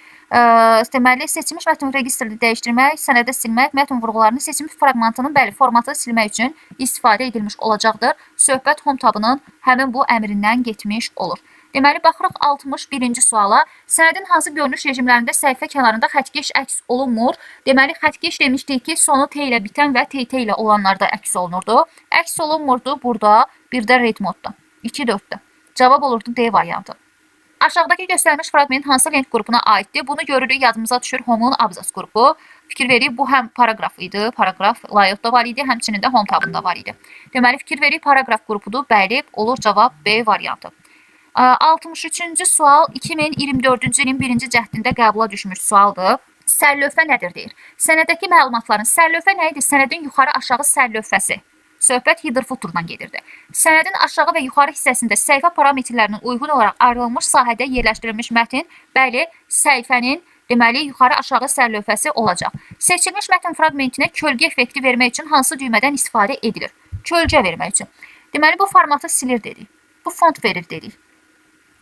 Deməli, seçilmiş mətn registrdə dəyişdirmək, sənədə silmək, mətn vurğularını seçilmiş fraqmentinin bəli formatı silmək üçün istifadə edilmiş olacaqdır. Söhbət home tabının həmin bu əmrindən getmiş olur. Deməli, baxırıq 61-ci suala. Sənədin hansı görünüş rejimlərində səhifə kənarında xəttkeş əks olunmur? Deməli, xəttkeş demişdik ki, sonu T ilə bitən və TT ilə olanlarda əks olunurdu. Əks olunmurdu burada, bir də red modda. 2-4-də. Cavab olurdu D variantı. Aşağıdakı göstərilmiş fraqment hansı lent qrupuna aiddir? Bunu görürük, yadımıza düşür Home-un abzas qrupu. Fikir veririk, bu həm paragraf idi, paragraf layoutda var idi, həmçinin də Home tabında var idi. Deməli, fikir veririk, paragraf qrupudur, bəli, olur cavab B variantı. 63-cü sual 2024-cü ilin 1-ci cəhdində qəbula düşmüş sualdır. Sərlövhə nədir deyir? Sənəddəki məlumatların sərlövhə nə idi? Sənədin yuxarı-aşağı sərlövhəsi. Söhbət header footerdan gedirdi. Sənədin aşağı və yuxarı hissəsində səhifə parametrlərinin uyğun olaraq ayrılmış sahədə yerləşdirilmiş mətn, bəli, səhifənin deməli yuxarı-aşağı sərlövhəsi olacaq. Seçilmiş mətn fraqmentinə kölgə effekti vermək üçün hansı düymədən istifadə edilir? Kölgə vermək üçün. Deməli, bu formatı silir dedik. Bu font verir dedik.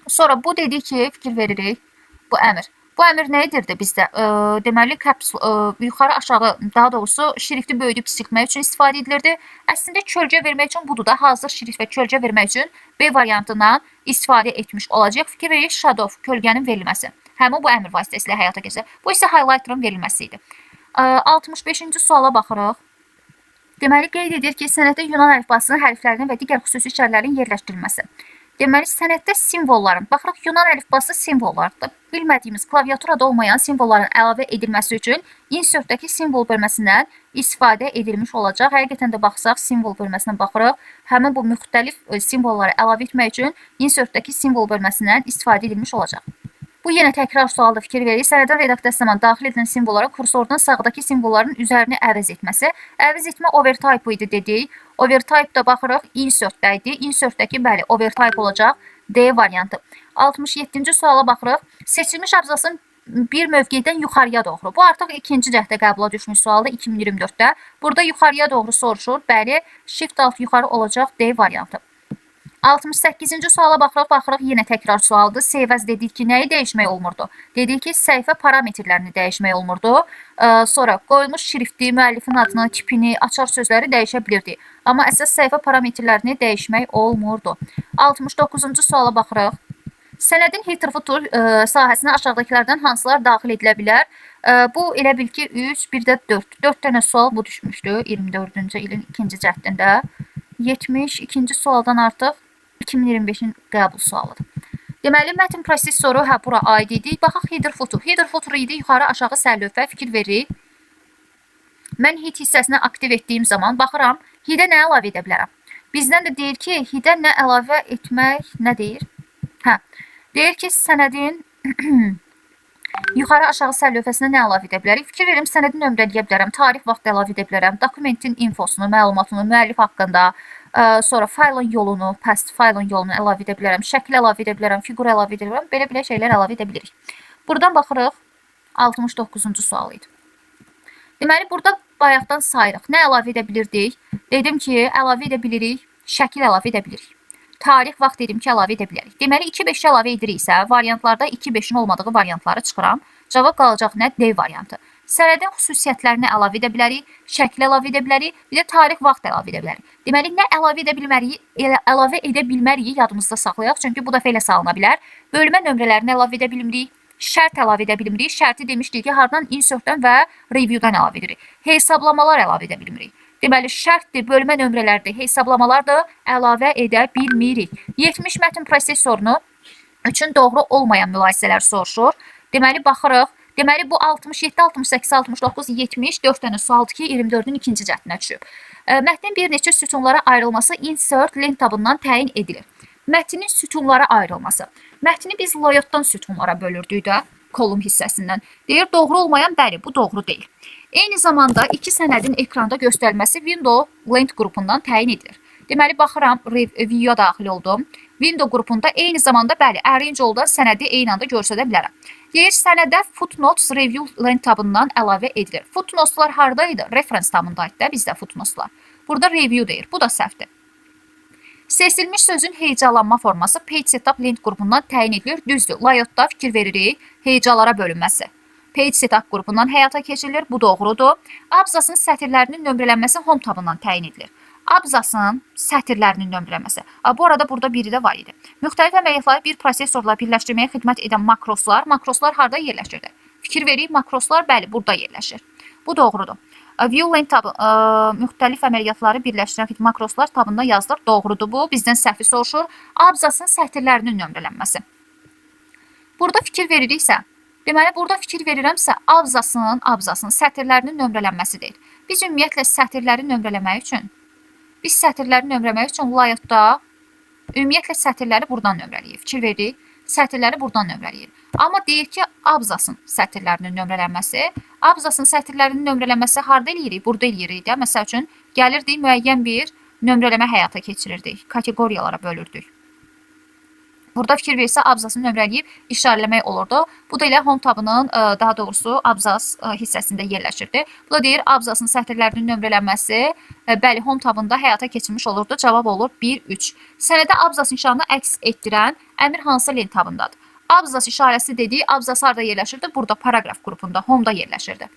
Sonra bu dedik ki, fikir veririk, bu əmr. Bu əmr nə edirdi bizdə? Deməli, yuxarı aşağı, daha doğrusu şrifti böyüdüb kiçiltmək üçün istifadə edilirdi. Əslində kölgə vermək üçün budur da, hazır şrift və kölgə vermək üçün B variantından istifadə etmiş olacaq. Fikir veririk, shadow, kölgənin verilməsi. Həmin bu əmr vasitəsilə həyata keçir. Bu isə highlighter'ın verilməsi idi. 65-ci suala baxırıq. Deməli, qeyd edir ki, sənəddə Yunan əlifbasının hərflərinin və digər xüsusi işarələrin yerləşdirilməsi. Deməli, sənəddə simvolların, baxırıq, Yunan əlifbası simvollardır. Bilmədiyimiz klaviaturada olmayan simvolların əlavə edilməsi üçün insertdəki simvol bölməsindən istifadə edilmiş olacaq. Həqiqətən də baxsaq, simvol bölməsinə baxırıq. Həmin bu müxtəlif simvolları əlavə etmək üçün insertdəki simvol bölməsindən istifadə edilmiş olacaq. Bu yenə təkrar sualda fikir verir. Sənədin redaksiyası zamanı daxil edilən simvollara kursordan sağdakı simvolların üzərini əvəz etməsi. Əvəz etmə overtype idi dedik. Overtype-da baxırıq, insert-də idi. Insert-dəki bəli, overtype olacaq. D variantı. 67-ci suala baxırıq. Seçilmiş abzasın bir mövqedən yuxarıya doğru. Bu artıq ikinci cəhdə qəbula düşmüş sualda 2024-də. Burada yuxarıya doğru soruşur. Bəli, shift alt yuxarı olacaq D variantı. 68-ci suala baxırıq, yenə təkrar sualdır. Save as dedik ki, nəyi dəyişmək olmurdu? Dedik ki, səhifə parametrlərini dəyişmək olmurdu. Sonra qoyulmuş şrifti, müəllifin adını, tipini, açar sözləri dəyişə bilirdi. Amma əsas səhifə parametrlərini dəyişmək olmurdu. 69-cu suala baxırıq. Sənədin header footer sahəsinə aşağıdakilərdən hansılar daxil edilə bilər? Bu elə bil ki, 3, bir də 4. 4 dənə sual bu düşmüşdü 24-cü ilin 2-ci cəhdində. 72-ci sualdan artıq 2025-in qəbul sualıdır. Deməli, mətn prosesoru bura aid idi. Baxaq header footer. Header footer idi, yuxarı aşağı sərlövhə, fikir veririk. Mən head hissəsini aktiv etdiyim zaman baxıram, headə nə əlavə edə bilərəm? Bizdən də deyir ki, headə nə əlavə etmək, nə deyir? Deyir ki, sənədin yuxarı aşağı sərlövhəsinə nə əlavə edə bilərik? Fikir verim, sənədin nömrələyə bilərəm, tarix vaxt əlavə edə bilərəm, dokumentin infosunu, məlumatını, müəllif haqqında, sonra faylın yolunu, past faylın yolunu əlavə edə bilərəm, şəkil əlavə edə bilərəm, fiqur əlavə edə bilərəm, belə şeylər əlavə edə bilirik. Buradan baxırıq, 69-cu sual idi. Deməli, burada bayaqdan sayırıq. Nə əlavə edə bilirdik? Dedim ki, əlavə edə bilirik, şəkil əlavə edə bilirik. Tarix vaxt dedim ki, əlavə edə bilərik. Deməli, 2-5 əlavə ediriksə, variantlarda 2-5-in olmadığı variantları çıxıram. Cavab qalacaq nə? D variantı. Sənədin xüsusiyyətlərini əlavə edə bilərik, şəkil əlavə edə bilərik, bir də tarix vaxt əlavə edə bilərik. Deməli, nə əlavə edə bilmərik yadımızda saxlayaq, çünki bu dəfə elə salına bilər. Bölmə nömrələrini əlavə edə bilmirik, şərt əlavə edə bilmirik. Şərti demişdik ki, hardan insertdən və review'dan əlavə edirik. Hesablamalar əlavə edə bilmirik. Deməli, şərtdir, bölmə nömrələrdir, hesablamalar da əlavə edə bilmirik. 70 mətn prosesorunu üçün doğru olmayan mülahisələr soruşur. Deməli, baxırıq. Deməli, bu 67, 68, 69, 70, 4 dənə sualdır ki, 24-ün ikinci cəhdinə düşüb. Mətnin bir neçə sütunlara ayrılması insert lent tabından təyin edilir. Mətnin sütunlara ayrılması. Mətni biz layoutdan sütunlara bölürdük də, kolum hissəsindən. Deyir, doğru olmayan, bəli, bu doğru deyil. Eyni zamanda iki sənədin ekranda göstərilməsi window length qrupundan təyin edilir. Deməli, baxıram, view-ya daxil oldum. Window qrupunda eyni zamanda, bəli, arrange oldan sənədi eyni anda görsədə bilərəm. Deyir, sənədə footnotes review length tabından əlavə edilir. Footnoteslar haradaydı? Reference tabındaydı da bizdə footnoteslar. Burada review deyir, bu da səhvdir. Seçilmiş sözün hecalanma forması page setup length qrupundan təyin edilir. Düzdür, layoutda fikir veririk, hecalara bölünməsi. Page setup qrupundan həyata keçirilir, bu doğrudur. Abzasın sətirlərinin nömrələnməsi home tabından təyin edilir. Abzasın sətirlərinin nömrələməsi. Bu arada burada biri də var idi. Müxtəlif əməliyyatları bir prosesorla birləşdirməyə xidmət edən makroslar harada yerləşirdi? Fikir verib, makroslar, bəli, burada yerləşir. Bu doğrudur. View length tabı, müxtəlif əməliyyatları birləşdirən makroslar tabında yazılır. Doğrudur bu. Bizdən səhvi soruşur. Abzasın sətirlərinin nömrələnməsi. Burada fikir veririksə, deməli, burada fikir verirəmsə, abzasın sətirlərinin nömrələnməsi deyil. Biz ümumiyyətlə sətirləri nömrələmək üçün layoutda ümumiyyətlə sətirləri buradan nömrələyir. Fikir veririk, sətirləri buradan nömrələyir. Amma deyir ki, abzasın sətirlərinin nömrələnməsi harada eləyirik? Burada eləyirik də. Məsəl üçün, gəlirdik, müəyyən bir nömrələmə həyata keçirirdik. Kateqoriyalara bölürdük. Burada fikir verirsə, abzasını nömrələyib işarələmək olurdu. Bu da elə home tabının, daha doğrusu, abzas hissəsində yerləşirdi. Bu da deyir, abzasın sətirlərinin nömrələnməsi, bəli, home tabında həyata keçirilmiş olurdu. Cavab olur 1-3. Sənədə abzas nişanını əks etdirən əmr hansı lent tabındadır? Abzas işarəsi dediyi, abzas harada yerləşirdi? Burada paragraf qrupunda, home-da yerləşirdi.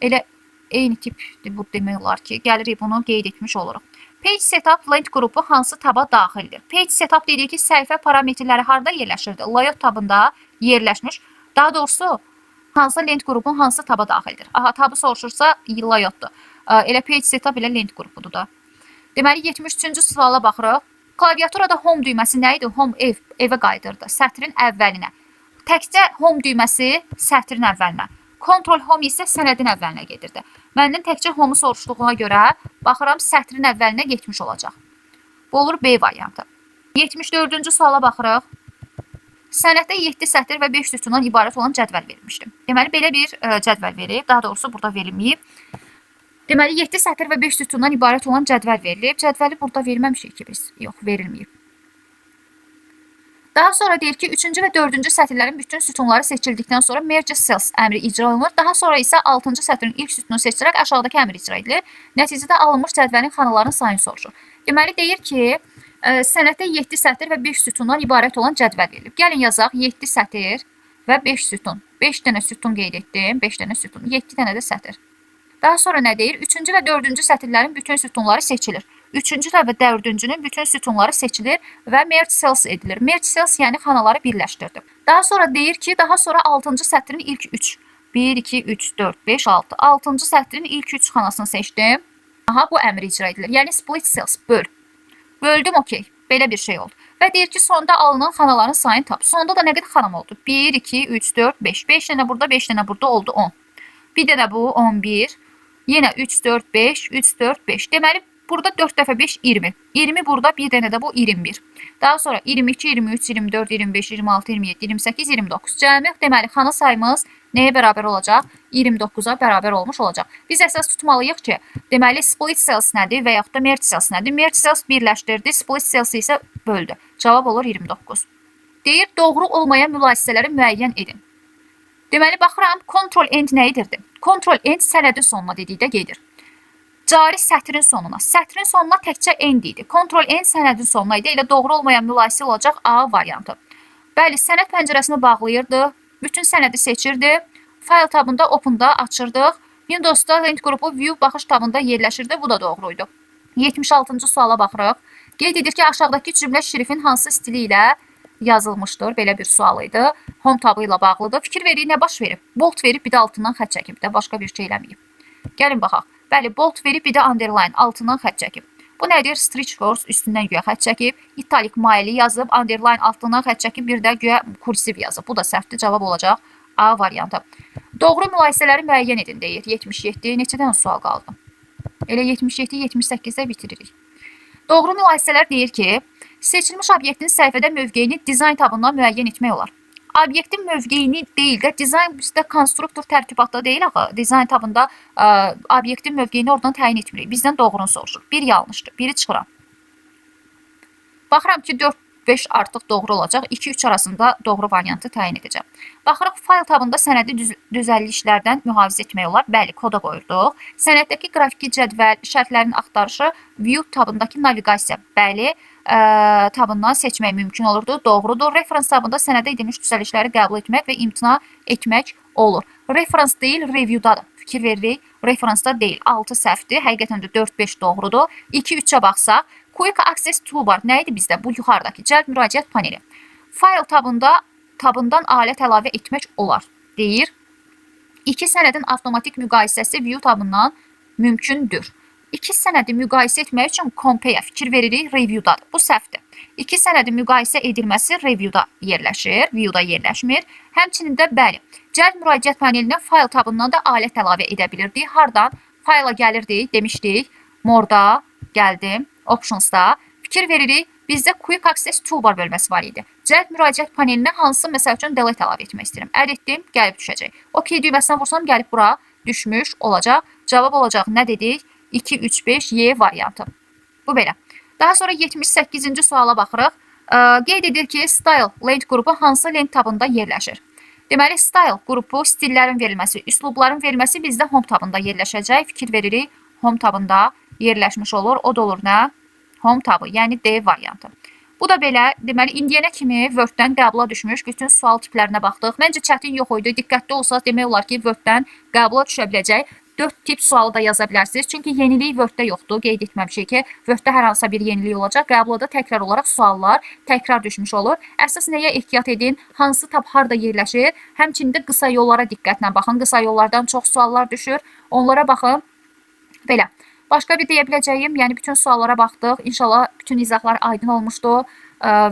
Elə eyni tipdir bu demək olar ki, gəlirik bunu qeyd etmiş oluruq. Page setup length qrupu hansı taba daxildir? Page setup dedik ki, səhifə parametrləri harada yerləşirdi? Layout tabında yerləşmiş. Daha doğrusu, hansı length qrupu hansı taba daxildir? Aha, tabı soruşursa, layoutdur. Elə page setup ilə length qrupudur da. Deməli, 73-cü suala baxırıq. Klaviaturada home düyməsi nə idi? Home evə qayıdırdı. Sətrin əvvəlinə. Təkcə home düyməsi sətrin əvvəlinə. Control home isə sənədin əvvəlinə gedirdi. Məndən təkcə home-u soruşduğuna görə baxıram sətrin əvvəlinə getmiş olacaq. Bu olur B variantı. 74-cü suala baxırıq. Sənəddə 7 sətir və 5 sütundan ibarət olan cədvəl verilmişdir. Deməli, belə bir cədvəl verib. Daha doğrusu, burada verilməyib. Deməli, 7 sətir və 5 sütundan ibarət olan cədvəl verilib. Cədvəli burada verməmişik ki biz. Yox, verilməyib. Daha sonra deyir ki, 3-cü və 4-cü sətirlərin bütün sütunları seçildikdən sonra merge cells əmri icra olunur. Daha sonra isə 6-cı sətrin ilk sütunu seçilərək aşağıdakı əmr icra edilir. Nəticədə alınmış cədvəlin xanaların sayını soruşur. Deməli, deyir ki, sənəddə 7 sətir və 5 sütundan ibarət olan cədvəl verilib. Gəlin yazaq, 7 sətir və 5 sütun. 5 dənə sütun qeyd etdim, 5 dənə sütun, 7 dənə də sətir. Daha sonra nə deyir? 3-cü və 4-cü sətirlərin bütün sütunları seçilir. 3-cü və 4-cünün bütün sütunları seçilir və merge cells edilir. Merge cells yəni xanaları birləşdirdi. Daha sonra deyir ki, daha sonra 6-cı sətrin ilk 3. 1, 2, 3, 4, 5, 6. 6-cı sətrin ilk 3 xanasını seçdim. Aha, bu əmr icra edilir. Yəni split cells, böl. Böldüm, okey. Belə bir şey oldu. Və deyir ki, sonda alınan xanaların sayını tap. Sonda da nə qədər xanam oldu? 1, 2, 3, 4, 5. 5 dənə burada, 5 dənə burada oldu 10. Bir dənə bu 11. Yenə 3, 4, 5, 3, 4, 5. Deməli, burada 4 dəfə 5, 20. 20 burada, bir dənə də bu 21. Daha sonra 22, 23, 24, 25, 26, 27, 28, 29. Cəmi, deməli, xana sayımız nəyə bərabər olacaq? 29-a bərabər olmuş olacaq. Biz əsas tutmalıyıq ki, deməli, split cells nədir və yaxud da merge cells nədir? Merge cells birləşdirdi, split cells isə böldü. Cavab olur 29. Deyir, doğru olmayan mülahisələri müəyyən edin. Deməli, baxıram, control end nə edirdi? Control end sənədin sonuna dedikdə gedir. Cari sətrin sonuna. Sətrin sonuna təkcə end idi. Control end sənədin sonuna idi. Elə doğru olmayan mülahisə olacaq A variantı. Bəli, sənəd pəncərəsini bağlayırdı. Bütün sənədi seçirdi. File tabında open'da açırdıq. Windows'da lent qrupu view baxış tabında yerləşirdi. Bu da doğruydu. 76-cı suala baxırıq. Qeyd edir ki, aşağıdakı cümlə şrifin hansı stili ilə yazılmışdır. Belə bir sual idi. Home tabı ilə bağlıdır. Fikir verir, nə baş verib? Bold verib, bir də altından xət çəkib də. Başqa bir şey eləməyib. Gəlin baxaq. Bəli, bold verib, bir də underline, altından xət çəkib. Bu nədir? Stretch words üstündən güya xət çəkib. Italik maili yazıb, underline altından xət çəkib, bir də güya kursiv yazıb. Bu da səhvdir, cavab olacaq A variantı. Doğru mülahisələri müəyyən edin deyir. 77. Neçədən sual qaldı? Elə 77-78-də bitiririk. Doğru mülahisələr deyir ki, seçilmiş obyektin səhifədə mövqeyini dizayn tabından müəyyən etmək olar. Obyektin mövqeyini deyil də, dizayn bizdə konstruktor tərkibatda deyil axı. Dizayn tabında obyektin mövqeyini oradan təyin etmirik. Bizdən doğrunu soruşur. Bir yanlışdır, biri çıxıram. Baxıram ki, 4-5 artıq doğru olacaq. 2-3 arasında doğru variantı təyin edəcəm. Baxırıq, fayl tabında sənədi düzəldişlərdən mühafizə etmək olar. Bəli, koda qoyurduq. Sənəddəki qrafiki cədvəl, şərtlərin axtarışı, view tabındakı naviqasiya. Bəli, tabından seçmək mümkün olurdu. Doğrudur. Reference tabında sənədə edilmiş düzəlişləri qəbul etmək və imtina etmək olur. Reference deyil, review'dadır. Fikir veririk. Reference-da deyil. 6 səhvdir. Həqiqətən də 4-5 doğrudur. 2-3-ə baxsaq, Quick Access Toolbar nə idi bizdə? Bu yuxarıdakı cəlb müraciət paneli. File tabından alət əlavə etmək olar, deyir. 2 sənədin avtomatik müqayisəsi view tabından mümkündür. 2 sənədi müqayisə etmək üçün compare fikir veririk, review'dadır. Bu səhvdir. 2 sənədi müqayisə edilməsi review'da yerləşir, view'da yerləşmir. Həmçinin də bəli, cəlb müraciət panelinə file tabından da alət əlavə edə bilirdik. Hardan? File'a gəlirdik, demişdik. More'da gəldim. Options'da fikir veririk, bizdə Quick Access Toolbar bölməsi var idi. Cəlb müraciət panelinə hansı, məsəl üçün, delete əlavə etmək istəyirəm. Əd etdim, gəlib düşəcək. OK düyməsinə vursam, gəlib bura düşmüş olacaq. Cavab olacaq, nə dedik? 2, 3, 5, Y variantı. Bu belə. Daha sonra 78-ci suala baxırıq. Qeyd edir ki, Style Length qrupu hansı length tabında yerləşir? Deməli, Style qrupu stillərin verilməsi, üslubların verilməsi bizdə Home tabında yerləşəcək. Fikir veririk, Home tabında yerləşmiş olur. O da olur nə? Home tabı, yəni D variantı. Bu da belə, deməli, indiyənə kimi Word-dən qəbula düşmüş bütün sual tiplərinə baxdıq. Məncə çətin yox idi. Diqqətli olsaq demək olar ki, Word-dən qəbula düşə biləcək 4 tip sualı da yaza bilərsiniz. Çünki yenilik Word-də yoxdur. Qeyd etməmişik ki, Word-də hər hansısa bir yenilik olacaq. Qəbulada təkrar olaraq suallar təkrar düşmüş olur. Əsas nəyə ehtiyat edin? Hansı tab harda yerləşir? Həmçinin də qısa yollara diqqətlə baxın. Qısa yollardan çox suallar düşür. Onlara baxın. Belə. Başqa bir deyə biləcəyim, yəni bütün suallara baxdıq. İnşallah bütün izahlar aydın olmuşdur.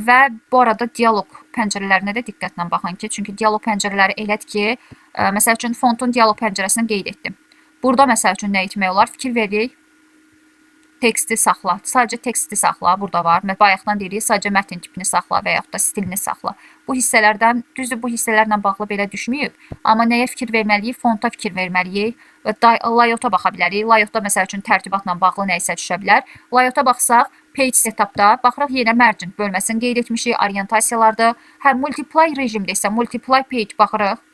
Və bu arada dialoq pəncərələrinə də diqqətlə baxın ki, çünki dialoq pəncərələri elədir ki, məsəl üçün fontun dialoq pəncərəsini qeyd etdim. Burada məsəl üçün nə etmək olar? Fikir veririk. Teksti saxla. Sadəcə teksti saxla. Burada var. Bayaqdan deyirik, sadəcə mətn tipini saxla və yaxud da stilini saxla. Bu hissələrdən, düzdür, bu hissələrlə bağlı belə düşməyib. Amma nəyə fikir verməliyik? Fonta fikir verməliyik. Layout'a baxa bilərik. Layout'da məsəl üçün tərtibatla bağlı nə isə düşə bilər. Layout'a baxsaq, Page Setup'da baxırıq yenə margin bölməsini qeyd etmişik. Orientasiyalarda. Hər multiply rejimdə isə multiply page baxırıq.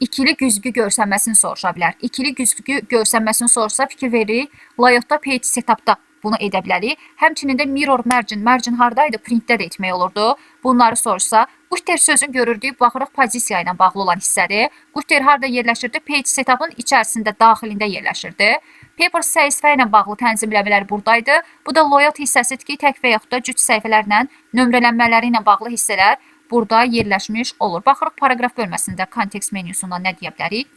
İkili güzgü görsənməsini soruşa bilər. İkili güzgü görsənməsini soruşsa fikir veririk. Layout'da Page Setup'da bunu edə bilərik. Həmçinin də mirror margin. Margin hardaydı? Printdə də etmək olurdu. Bunları soruşsa. Gutter sözünü görürdük. Baxırıq pozisiya ilə bağlı olan hissədir. Gutter harda yerləşirdi? Page Setup'ın içərisində, daxilində yerləşirdi. Paper səhifə ilə bağlı tənzimləmələr buradaydı. Bu da layout hissəsidir ki, tək və yaxud da cüt səhifələrlə, nömrələnmələri ilə bağlı hissələr burada yerləşmiş olur. Baxırıq paragraf bölməsində kontekst menyusundan nə deyə bilərik?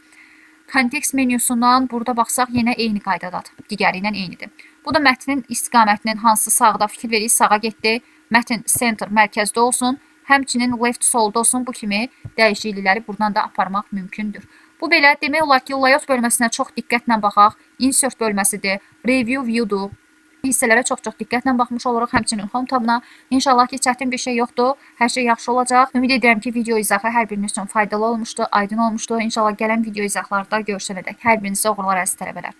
Kontekst menyusundan burada baxsaq yenə eyni qaydadadır. Digəri ilə eynidir. Bu da mətnin istiqamətinin hansı sağda fikir veririk, sağa getdi. Mətn center mərkəzdə olsun. Həmçinin left solda olsun. Bu kimi dəyişiklikləri buradan da aparmaq mümkündür. Bu belə demək olar ki, layout bölməsinə çox diqqətlə baxaq. Insert bölməsidir. Review view'dur. Hissələrə çox-çox diqqətlə baxmış oluruq, həmçinin Home tabına. İnşallah ki, çətin bir şey yoxdur. Hər şey yaxşı olacaq. Ümid edirəm ki, video izahı hər biriniz üçün faydalı olmuşdur, aydın olmuşdur. İnşallah gələn video izahlarda görüşənədək hər birinizə uğurlar, əziz tələbələr.